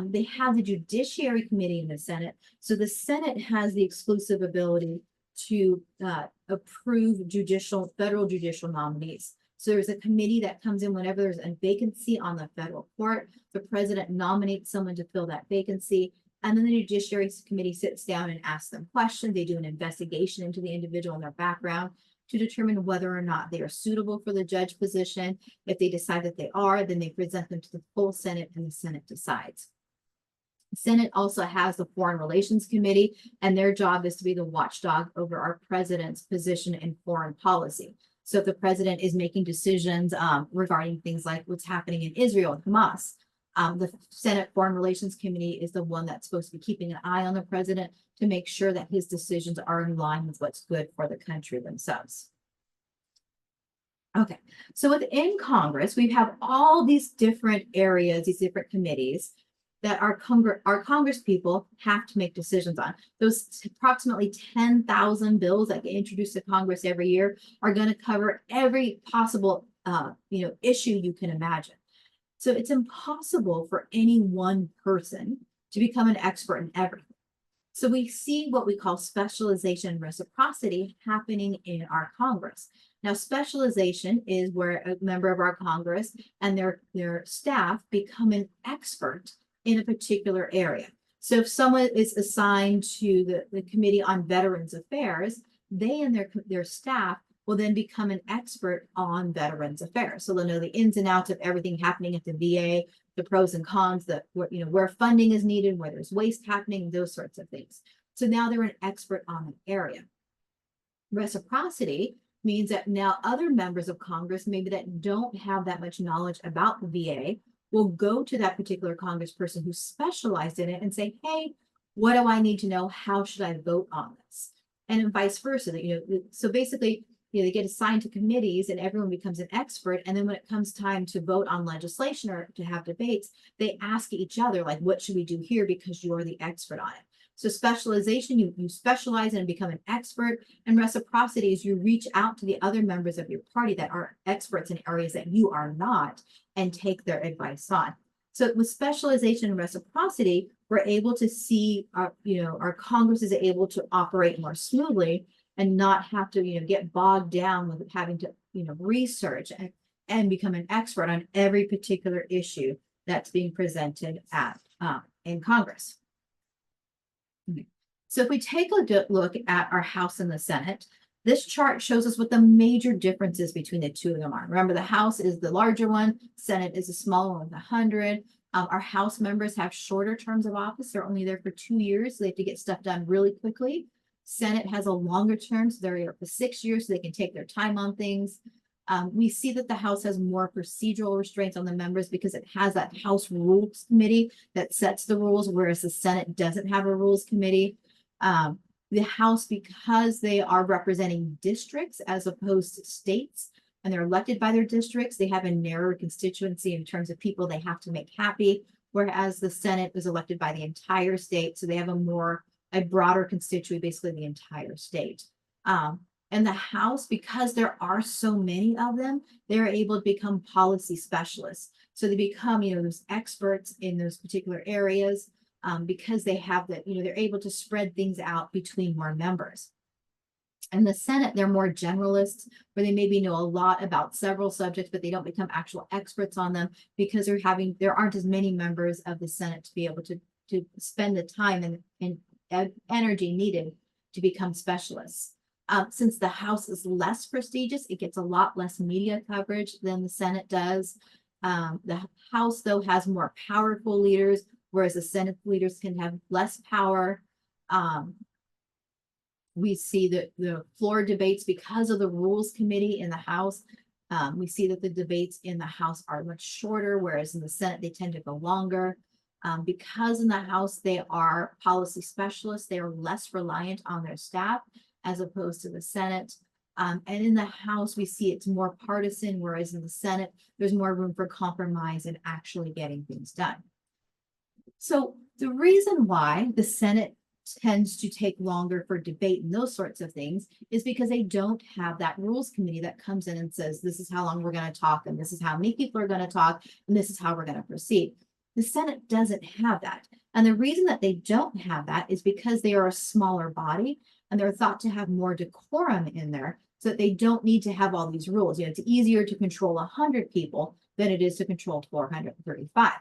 They have the Judiciary Committee in the Senate. So the Senate has the exclusive ability to approve federal judicial nominees. So there's a committee that comes in whenever there's a vacancy on the federal court. The president nominates someone to fill that vacancy. And then the Judiciary Committee sits down and asks them questions. They do an investigation into the individual and their background to determine whether or not they are suitable for the judge position. If they decide that they are, then they present them to the full Senate and the Senate decides. The Senate also has the Foreign Relations Committee, and their job is to be the watchdog over our president's position in foreign policy. So if the president is making decisions regarding things like what's happening in Israel and Hamas, the Senate Foreign Relations Committee is the one that's supposed to be keeping an eye on the president to make sure that his decisions are in line with what's good for the country themselves. Okay, so within Congress, we have all these different areas, these different committees that our Congress people have to make decisions on. Those approximately 10,000 bills that get introduced to Congress every year are going to cover every possible issue you can imagine. So it's impossible for any one person to become an expert in everything. So we see what we call specialization and reciprocity happening in our Congress. Now, specialization is where a member of our Congress and their staff become an expert in a particular area. So if someone is assigned to the Committee on Veterans Affairs, they and their staff will then become an expert on Veterans Affairs. So they'll know the ins and outs of everything happening at the VA, the pros and cons, where funding is needed, where there's waste happening, those sorts of things. So now they're an expert on an area. Reciprocity means that now other members of Congress, maybe that don't have that much knowledge about the VA, will go to that particular congressperson who specialized in it and say, hey, what do I need to know? How should I vote on this? And vice versa. So basically, they get assigned to committees and everyone becomes an expert. And then when it comes time to vote on legislation or to have debates, they ask each other, like, what should we do here? Because you're the expert on it. So specialization, you specialize and become an expert. And reciprocity is you reach out to the other members of your party that are experts in areas that you are not and take their advice on. So with specialization and reciprocity, we're able to see our Congress is able to operate more smoothly and not have to get bogged down with having to research and become an expert on every particular issue that's being presented in Congress. Okay. So if we take a look at our House and the Senate, this chart shows us what the major differences between the two of them are. Remember, the House is the larger one, Senate is a smaller one with 100. Our House members have shorter terms of office. They're only there for 2 years, so they have to get stuff done really quickly. Senate has a longer term, so they're here for 6 years, so they can take their time on things. We see that the House has more procedural restraints on the members because it has that House Rules Committee that sets the rules, whereas the Senate doesn't have a Rules Committee. The House, because they are representing districts as opposed to states, and they're elected by their districts, they have a narrower constituency in terms of people they have to make happy, whereas the Senate is elected by the entire state, so they have a broader constituency, basically the entire state. And the House, because there are so many of them, they're able to become policy specialists. So they become, those experts in those particular areas because they have they're able to spread things out between more members. And the Senate, they're more generalists, where they maybe know a lot about several subjects, but they don't become actual experts on them because there aren't as many members of the Senate to be able to spend the time and energy needed to become specialists. Since the House is less prestigious, it gets a lot less media coverage than the Senate does. The House, though, has more powerful leaders, whereas the Senate leaders can have less power. We see that the floor debates, because of the Rules Committee in the House, we see that the debates in the House are much shorter, whereas in the Senate, they tend to go longer. Because in the House, they are policy specialists, they are less reliant on their staff as opposed to the Senate. And in the House, we see it's more partisan, whereas in the Senate, there's more room for compromise and actually getting things done. So the reason why the Senate tends to take longer for debate and those sorts of things is because they don't have that rules committee that comes in and says, this is how long we're going to talk, and this is how many people are going to talk, and this is how we're going to proceed. The Senate doesn't have that. And the reason that they don't have that is because they are a smaller body and they're thought to have more decorum in there, so that they don't need to have all these rules. You know, it's easier to control 100 people than it is to control 435.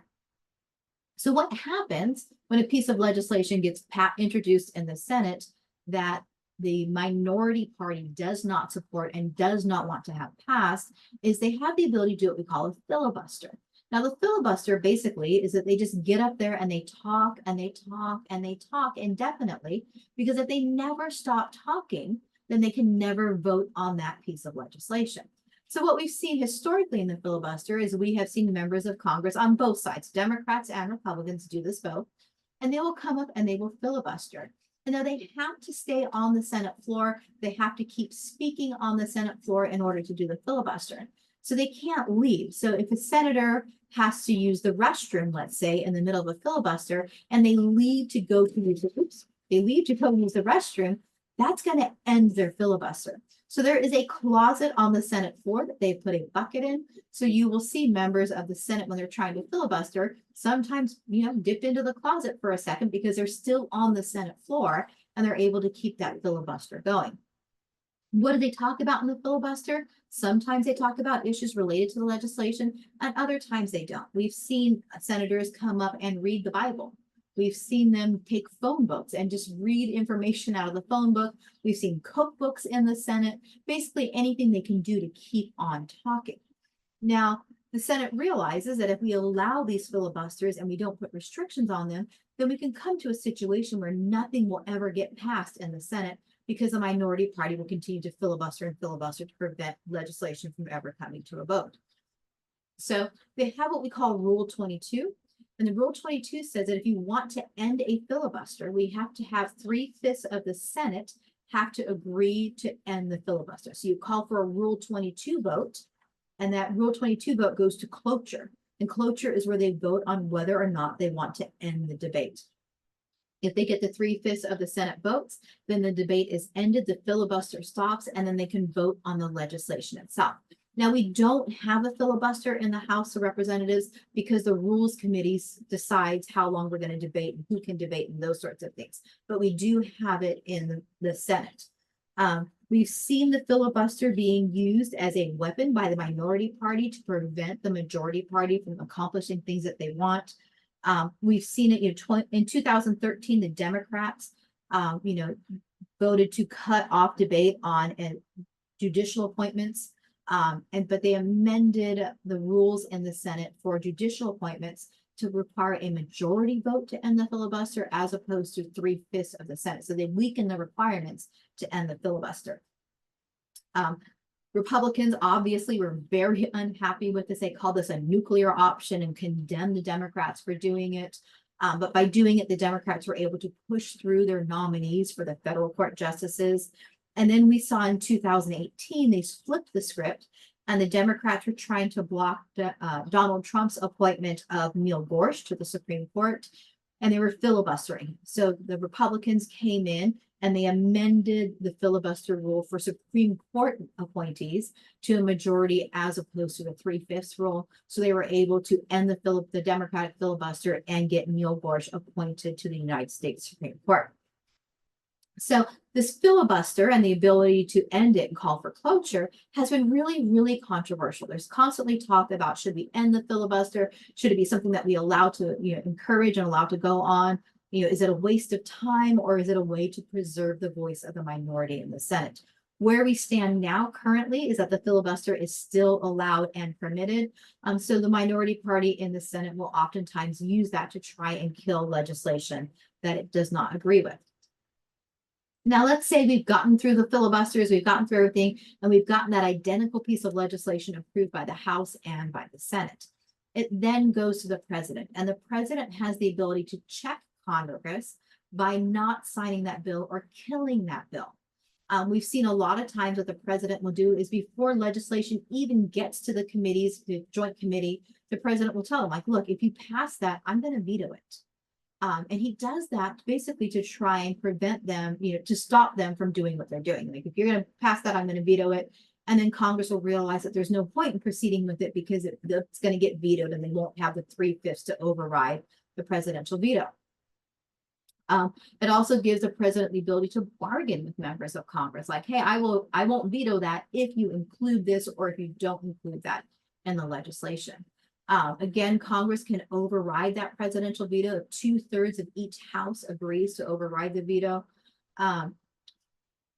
So what happens when a piece of legislation gets introduced in the Senate that the minority party does not support and does not want to have passed is they have the ability to do what we call a filibuster. Now, the filibuster basically is that they just get up there and they talk and they talk and they talk indefinitely, because if they never stop talking, then they can never vote on that piece of legislation. So what we've seen historically in the filibuster is we have seen members of Congress on both sides, Democrats and Republicans, do this both, and they will come up and they will filibuster. And now they have to stay on the Senate floor. They have to keep speaking on the Senate floor in order to do the filibuster. So they can't leave. So if a senator has to use the restroom, let's say, in the middle of a filibuster, and they leave to go to use the restroom, that's going to end their filibuster. So there is a closet on the Senate floor that they put a bucket in. So you will see members of the Senate, when they're trying to filibuster, sometimes, dip into the closet for a second because they're still on the Senate floor and they're able to keep that filibuster going. What do they talk about in the filibuster? Sometimes they talk about issues related to the legislation, and other times they don't. We've seen senators come up and read the Bible. We've seen them take phone books and just read information out of the phone book. We've seen cookbooks in the Senate, basically anything they can do to keep on talking. Now, the Senate realizes that if we allow these filibusters and we don't put restrictions on them, then we can come to a situation where nothing will ever get passed in the Senate, because the minority party will continue to filibuster and filibuster to prevent legislation from ever coming to a vote. So they have what we call Rule 22. And the Rule 22 says that if you want to end a filibuster, we have to have 3/5 of the Senate have to agree to end the filibuster. So you call for a Rule 22 vote, and that Rule 22 vote goes to cloture. And cloture is where they vote on whether or not they want to end the debate. If they get the 3/5 of the Senate votes, then the debate is ended, the filibuster stops, and then they can vote on the legislation itself. Now, we don't have a filibuster in the House of Representatives because the Rules Committee decides how long we're going to debate and who can debate and those sorts of things. But we do have it in the Senate. We've seen the filibuster being used as a weapon by the minority party to prevent the majority party from accomplishing things that they want. We've seen it in 2013, the Democrats, voted to cut off debate on judicial appointments. But they amended the rules in the Senate for judicial appointments to require a majority vote to end the filibuster as opposed to 3/5 of the Senate. So they weakened the requirements to end the filibuster. Republicans obviously were very unhappy with this. They called this a nuclear option and condemned the Democrats for doing it. But by doing it, the Democrats were able to push through their nominees for the federal court justices. And then we saw in 2018, they flipped the script, and the Democrats were trying to block Donald Trump's appointment of Neil Gorsuch to the Supreme Court, and they were filibustering. So the Republicans came in and they amended the filibuster rule for Supreme Court appointees to a majority as opposed to the 3/5 rule. So they were able to end the Democratic filibuster and get Neil Gorsuch appointed to the United States Supreme Court. So this filibuster and the ability to end it and call for cloture has been really, really controversial. There's constantly talk about, should we end the filibuster? Should it be something that we allow to encourage and allow to go on? Is it a waste of time, or is it a way to preserve the voice of the minority in the Senate? Where we stand now currently is that the filibuster is still allowed and permitted. So the minority party in the Senate will oftentimes use that to try and kill legislation that it does not agree with. Now, let's say we've gotten through the filibusters, we've gotten through everything, and we've gotten that identical piece of legislation approved by the House and by the Senate. It then goes to the president, and the president has the ability to check Congress by not signing that bill or killing that bill. We've seen a lot of times what the president will do is before legislation even gets to the committees, the joint committee, the president will tell them, like, look, if you pass that, I'm going to veto it. And he does that basically to try and prevent them, to stop them from doing what they're doing. Like, if you're going to pass that, I'm going to veto it. And then Congress will realize that there's no point in proceeding with it because it's going to get vetoed and they won't have the 3/5 to override the presidential veto. It also gives the president the ability to bargain with members of Congress, like, hey, I won't veto that if you include this or if you don't include that in the legislation. Again, Congress can override that presidential veto if 2/3 of each house agrees to override the veto.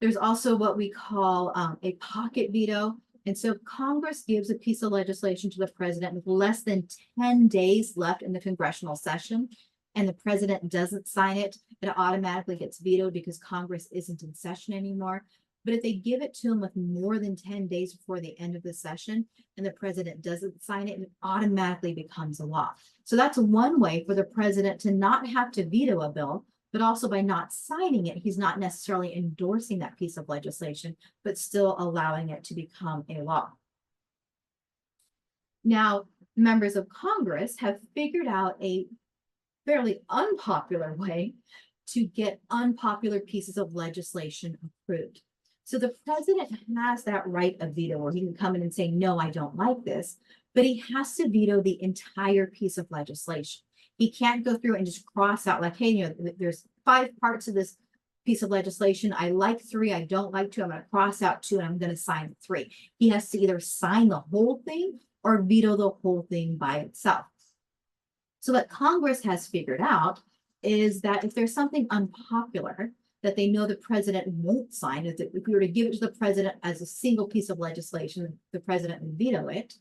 There's also what we call a pocket veto. And so Congress gives a piece of legislation to the president with less than 10 days left in the congressional session, and the president doesn't sign it, it automatically gets vetoed because Congress isn't in session anymore. But if they give it to him with more than 10 days before the end of the session and the president doesn't sign it, it automatically becomes a law. So that's one way for the president to not have to veto a bill, but also by not signing it, he's not necessarily endorsing that piece of legislation, but still allowing it to become a law. Now, members of Congress have figured out a fairly unpopular way to get unpopular pieces of legislation approved. So the president has that right of veto where he can come in and say, no, I don't like this, but he has to veto the entire piece of legislation. He can't go through and just cross out like, hey, there's 5 parts of this piece of legislation. I like 3, I don't like 2, I'm going to cross out 2, and I'm going to sign 3. He has to either sign the whole thing or veto the whole thing by itself. So what Congress has figured out is that if there's something unpopular that they know the president won't sign, if we were to give it to the president as a single piece of legislation, the president would veto it.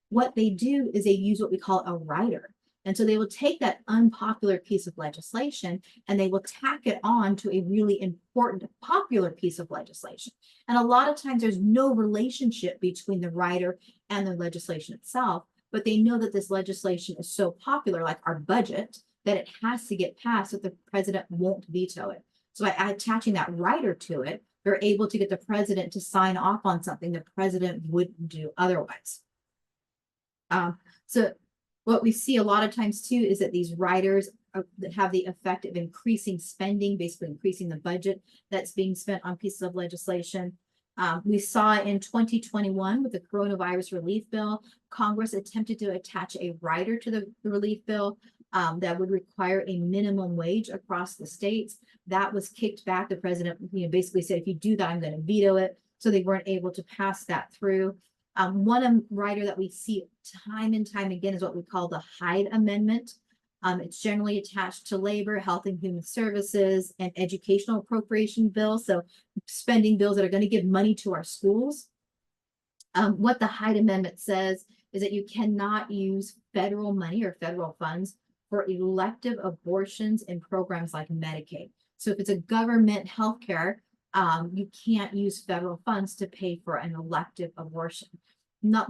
What they do is they use what we call a rider. And so they will take that unpopular piece of legislation and they will tack it on to a really important popular piece of legislation. And a lot of times there's no relationship between the rider and the legislation itself, but they know that this legislation is so popular, like our budget, that it has to get passed, that the president won't veto it. So by attaching that rider to it, they're able to get the president to sign off on something the president wouldn't do otherwise. So what we see a lot of times too is that these riders that have the effect of increasing spending, basically increasing the budget that's being spent on pieces of legislation. We saw in 2021 with the coronavirus relief bill, Congress attempted to attach a rider to the relief bill that would require a minimum wage across the states. That was kicked back. The president, basically said, if you do that, I'm going to veto it. So they weren't able to pass that through. One rider that we see time and time again is what we call the Hyde Amendment. It's generally attached to labor, health and human services, and educational appropriation bills. So spending bills that are going to give money to our schools. What the Hyde Amendment says is that you cannot use federal money or federal funds for elective abortions in programs like Medicaid. So if it's a government healthcare, you can't use federal funds to pay for an elective abortion. Not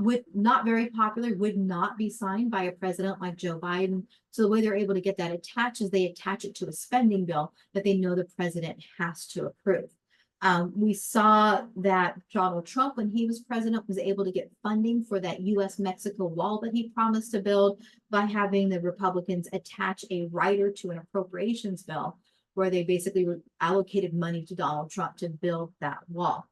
very popular, would not be signed by a president like Joe Biden. So the way they're able to get that attached is they attach it to a spending bill that they know the president has to approve. We saw that Donald Trump, when he was president, was able to get funding for that US-Mexico wall that he promised to build by having the Republicans attach a rider to an appropriations bill where they basically allocated money to Donald Trump to build that wall.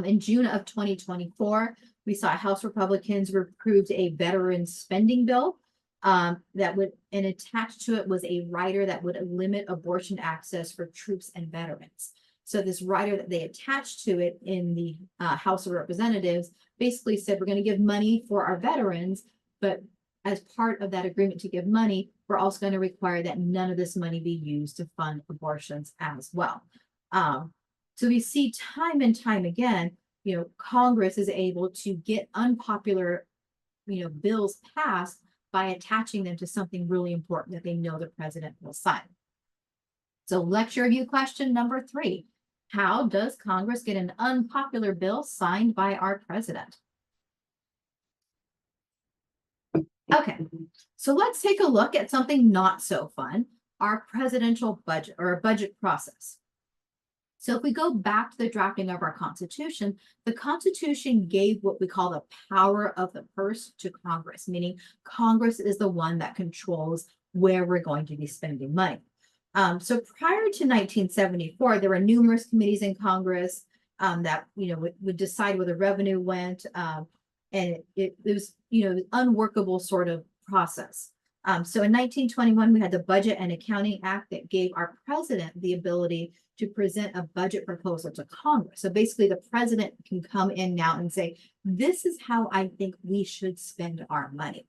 In June of 2024, we saw House Republicans approved a veteran spending bill that would, and attached to it was a rider that would limit abortion access for troops and veterans. So this rider that they attached to it in the House of Representatives basically said, we're going to give money for our veterans, but as part of that agreement to give money, we're also going to require that none of this money be used to fund abortions as well. So we see time and time again, Congress is able to get unpopular, bills passed by attaching them to something really important that they know the president will sign. So lecture review question number 3. How does Congress get an unpopular bill signed by our president? Okay, so let's take a look at something not so fun, our presidential budget or budget process. So if we go back to the drafting of our Constitution, the Constitution gave what we call the power of the purse to Congress, meaning Congress is the one that controls where we're going to be spending money. So prior to 1974, there were numerous committees in Congress that would decide where the revenue went, and it was unworkable sort of process. So in 1921, we had the Budget and Accounting Act that gave our president the ability to present a budget proposal to Congress. So basically, the president can come in now and say, "This is how I think we should spend our money."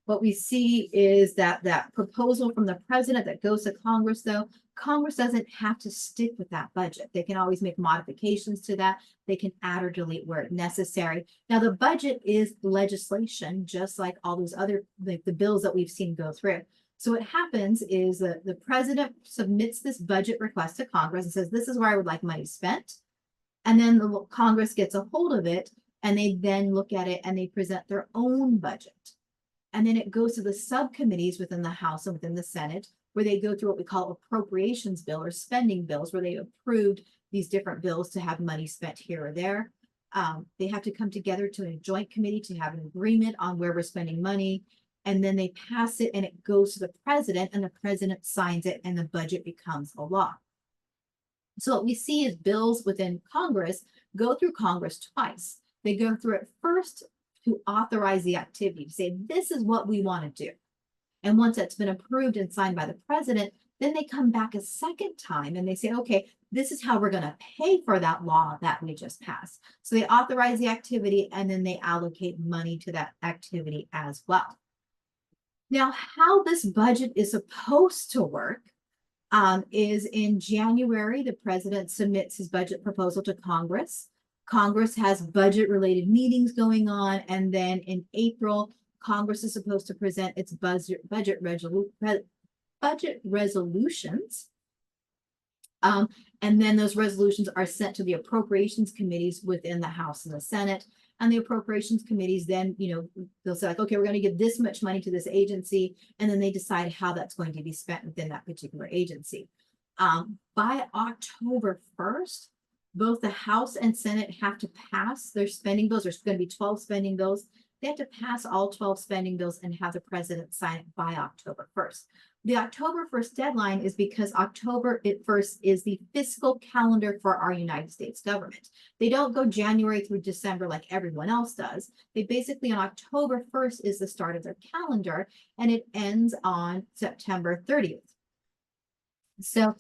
What we see is that proposal from the president that goes to Congress, though, Congress doesn't have to stick with that budget. They can always make modifications to that. They can add or delete where necessary. Now, the budget is legislation, just like all those other the bills that we've seen go through. So what happens is that the president submits this budget request to Congress and says, "This is where I would like money spent." And then the Congress gets a hold of it, and they then look at it and they present their own budget. And then it goes to the subcommittees within the House and within the Senate, where they go through what we call appropriations bill or spending bills, where they approved these different bills to have money spent here or there. They have to come together to a joint committee to have an agreement on where we're spending money. And then they pass it and it goes to the president, and the president signs it, and the budget becomes a law. So what we see is bills within Congress go through Congress twice. They go through it first to authorize the activity, to say, "This is what we want to do." And once that's been approved and signed by the president, then they come back a second time and they say, "Okay, this is how we're going to pay for that law that we just passed." So they authorize the activity and then they allocate money to that activity as well. Now, how this budget is supposed to work is in January, the president submits his budget proposal to Congress. Congress has budget related meetings going on. And then in April, Congress is supposed to present its budget resolutions. And then those resolutions are sent to the appropriations committees within the House and the Senate. And the appropriations committees then, they'll say, like, "Okay, we're going to give this much money to this agency." And then they decide how that's going to be spent within that particular agency. By October 1st, both the House and Senate have to pass their spending bills. There's going to be 12 spending bills. They have to pass all 12 spending bills and have the president sign it by October 1st. The October 1st deadline is because October 1st is the fiscal calendar for our United States government. They don't go January through December like everyone else does. They basically, on October 1st is the start of their calendar, and it ends on September 30th. So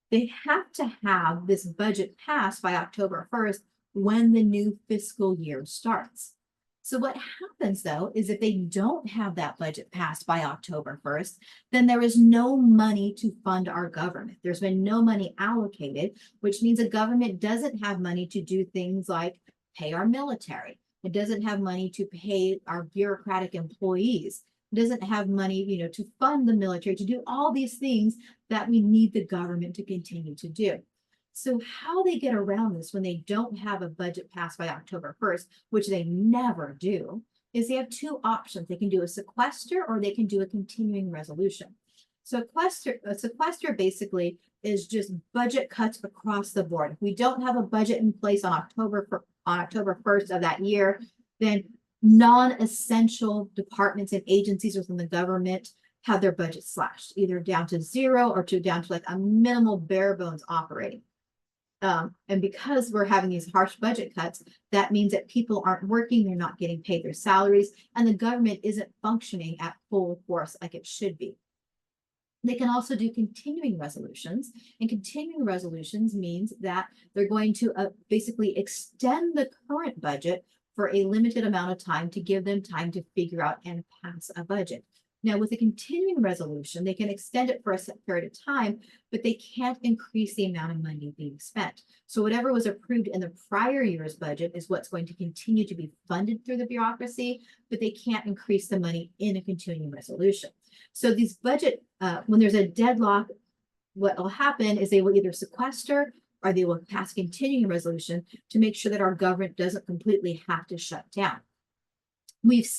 they have to have this budget passed by October 1st when the new fiscal year starts. So what happens, though, is if they don't have that budget passed by October 1st, then there is no money to fund our government. There's been no money allocated, which means a government doesn't have money to do things like pay our military. It doesn't have money to pay our bureaucratic employees. It doesn't have money, to fund the military, to do all these things that we need the government to continue to do. So how they get around this when they don't have a budget passed by October 1st, which they never do, is they have two options. They can do a sequester or they can do a continuing resolution. So a sequester basically is just budget cuts across the board. If we don't have a budget in place on October 1st of that year, then non-essential departments and agencies within the government have their budget slashed, either down to zero or down to like a minimal bare bones operating. And because we're having these harsh budget cuts, that means that people aren't working, they're not getting paid their salaries, and the government isn't functioning at full force like it should be. They can also do continuing resolutions, and continuing resolutions means that they're going to basically extend the current budget for a limited amount of time to give them time to figure out and pass a budget. Now, with a continuing resolution, they can extend it for a set period of time, but they can't increase the amount of money being spent. So whatever was approved in the prior year's budget is what's going to continue to be funded through the bureaucracy, but they can't increase the money in a continuing resolution. So these budget, when there's a deadlock, what will happen is they will either sequester or they will pass a continuing resolution to make sure that our government doesn't completely have to shut down. We've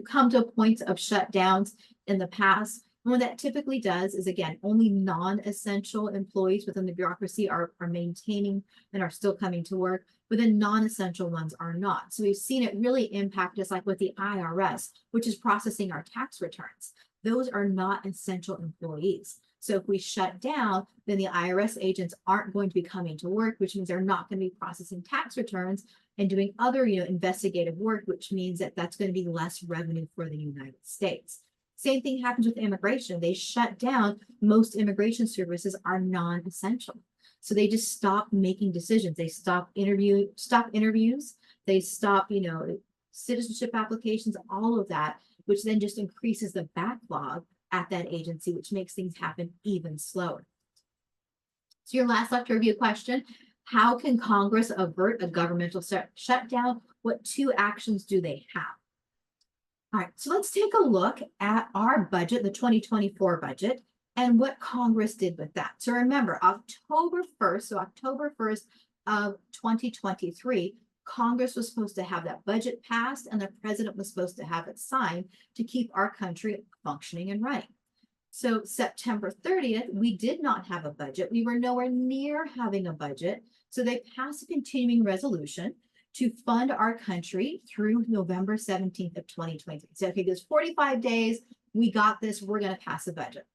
come to points of shutdowns in the past. And what that typically does is, again, only non-essential employees within the bureaucracy are maintaining and are still coming to work, but the non-essential ones are not. So we've seen it really impact us, like with the IRS, which is processing our tax returns. Those are not essential employees. So if we shut down, then the IRS agents aren't going to be coming to work, which means they're not going to be processing tax returns and doing other, investigative work, which means that that's going to be less revenue for the United States. Same thing happens with immigration. They shut down. Most immigration services are non-essential. So they just stop making decisions. They stop interviews. They stop, citizenship applications, all of that, which then just increases the backlog at that agency, which makes things happen even slower. So your last lecture review question, how can Congress avert a governmental shutdown? What two actions do they have? All right, so let's take a look at our budget, the 2024 budget, and what Congress did with that. So remember, October 1st of 2023, Congress was supposed to have that budget passed and the president was supposed to have it signed to keep our country functioning and running. So September 30th, we did not have a budget. We were nowhere near having a budget. So they passed a continuing resolution to fund our country through November 17th of 2023. So, okay, there's 45 days. We got this. We're going to pass a budget.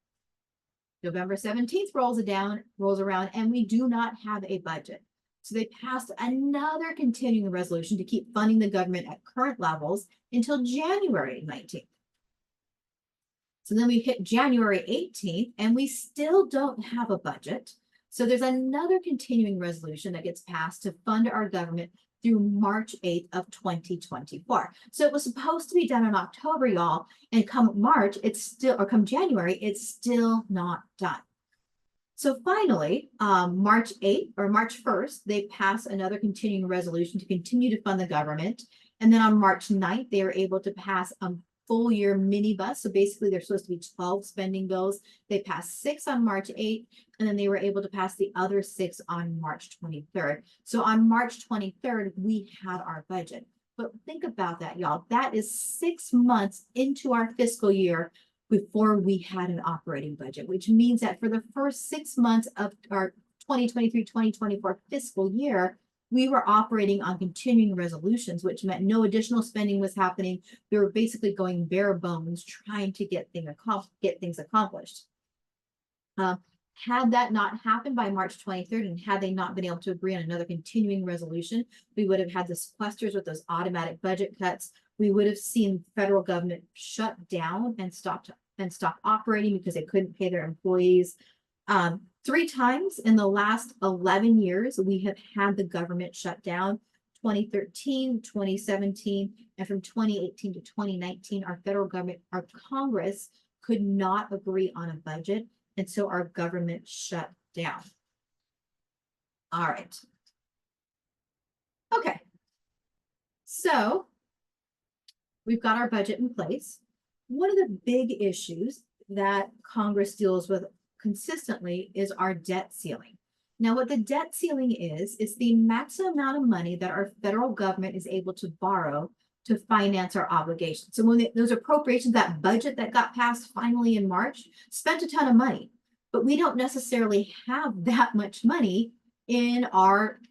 November 17th rolls around, and we do not have a budget. So they passed another continuing resolution to keep funding the government at current levels until January 19th. So then we hit January 18th, and we still don't have a budget. So there's another continuing resolution that gets passed to fund our government through March 8th of 2024. So it was supposed to be done in October, y'all, and come January, it's still not done. So finally, March 1st, they passed another continuing resolution to continue to fund the government. And then on March 9th, they were able to pass a full year minibus. So basically, there's supposed to be 12 spending bills. They passed 6 on March 8th, and then they were able to pass the other 6 on March 23rd. So on March 23rd, we had our budget. But think about that, y'all. That is 6 months into our fiscal year before we had an operating budget, which means that for the first 6 months of our 2023-2024 fiscal year, we were operating on continuing resolutions, which meant no additional spending was happening. We were basically going bare bones, trying to get things accomplished. Had that not happened by March 23rd, and had they not been able to agree on another continuing resolution, we would have had the sequesters with those automatic budget cuts. We would have seen federal government shut down and stop operating because they couldn't pay their employees. 3 times in the last 11 years, we have had the government shut down. 2013, 2017, and from 2018 to 2019, our federal government, our Congress could not agree on a budget. And so our government shut down. All right. Okay. So we've got our budget in place. One of the big issues that Congress deals with consistently is our debt ceiling. Now, what the debt ceiling is the maximum amount of money that our federal government is able to borrow to finance our obligations. So when those appropriations, that budget that got passed finally in March, spent a ton of money, but we don't necessarily have that much money in our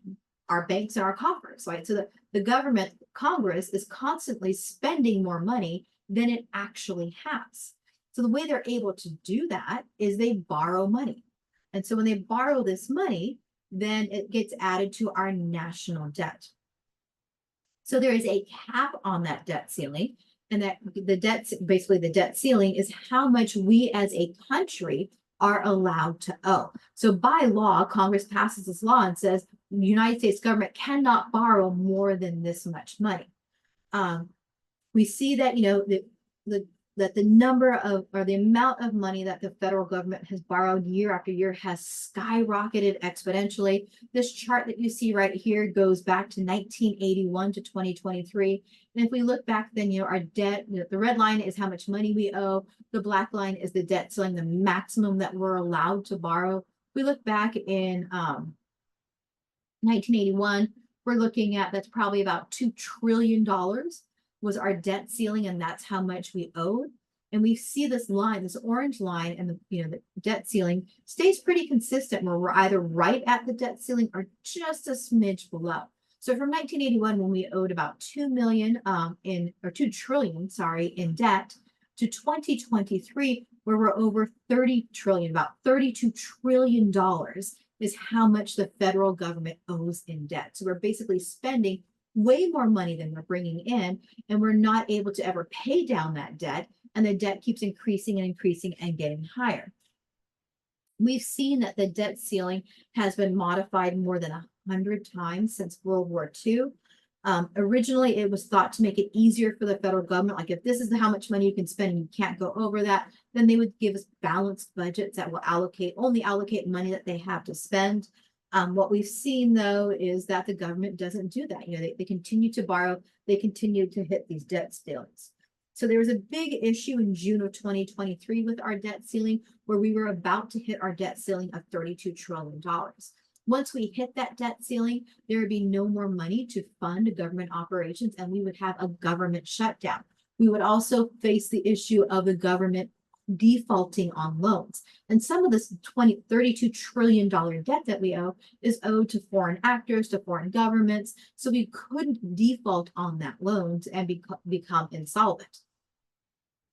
banks and our coffers, right? So the government, Congress, is constantly spending more money than it actually has. So the way they're able to do that is they borrow money. And so when they borrow this money, then it gets added to our national debt. So there is a cap on that debt ceiling, and that the debt ceiling is how much we as a country are allowed to owe. So by law, Congress passes this law and says the United States government cannot borrow more than this much money. We see that, the that the number of, or the amount of money that the federal government has borrowed year after year has skyrocketed exponentially. This chart that you see right here goes back to 1981 to 2023. And if we look back then, our debt, the red line is how much money we owe. The black line is the debt ceiling, the maximum that we're allowed to borrow. We look back in 1981, we're looking at, that's probably about $2 trillion was our debt ceiling, and that's how much we owed. And we see this line, this orange line, and the debt ceiling stays pretty consistent, where we're either right at the debt ceiling or just a smidge below. So from 1981, when we owed about 2 trillion, in debt, to 2023, where we're over 30 trillion, about $32 trillion is how much the federal government owes in debt. So we're basically spending way more money than we're bringing in, and we're not able to ever pay down that debt, and the debt keeps increasing and increasing and getting higher. We've seen that the debt ceiling has been modified more than 100 times since World War II. Originally, it was thought to make it easier for the federal government. Like, if this is how much money you can spend and you can't go over that, then they would give us balanced budgets that will only allocate money that they have to spend. What we've seen, though, is that the government doesn't do that. They continue to borrow, they continue to hit these debt ceilings. So there was a big issue in June of 2023 with our debt ceiling, where we were about to hit our debt ceiling of $32 trillion. Once we hit that debt ceiling, there would be no more money to fund government operations, and we would have a government shutdown. We would also face the issue of the government defaulting on loans. And some of this $32 trillion debt that we owe is owed to foreign actors, to foreign governments. So we couldn't default on that loan and become insolvent.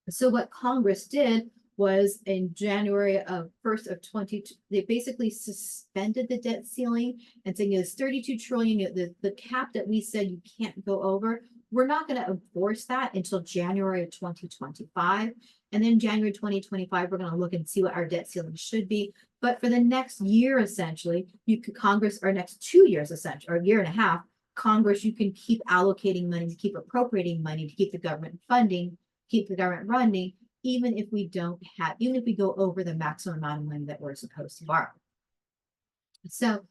So what Congress did was, in January of 1st of 20, they basically suspended the debt ceiling and saying it's 32 trillion, the cap that we said you can't go over, we're not going to enforce that until January of 2025. And then January 2025, we're going to look and see what our debt ceiling should be. But for the next year, essentially, Congress, or next 2 years, essentially, or a year and a half, Congress, you can keep allocating money, to keep appropriating money, to keep the government funding, keep the government running, even if we go over the maximum amount of money that we're supposed to borrow. So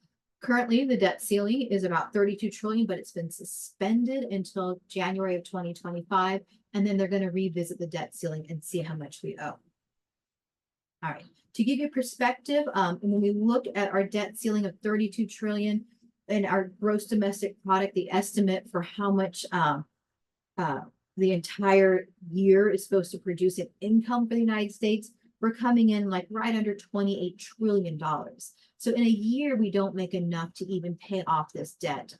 currently the debt ceiling is about 32 trillion, but it's been suspended until January of 2025. And then they're going to revisit the debt ceiling and see how much we owe. All right. To give you perspective, when we look at our debt ceiling of 32 trillion and our gross domestic product, the estimate for how much the entire year is supposed to produce in income for the United States, we're coming in like right under $28 trillion. So in a year, we don't make enough to even pay off this debt.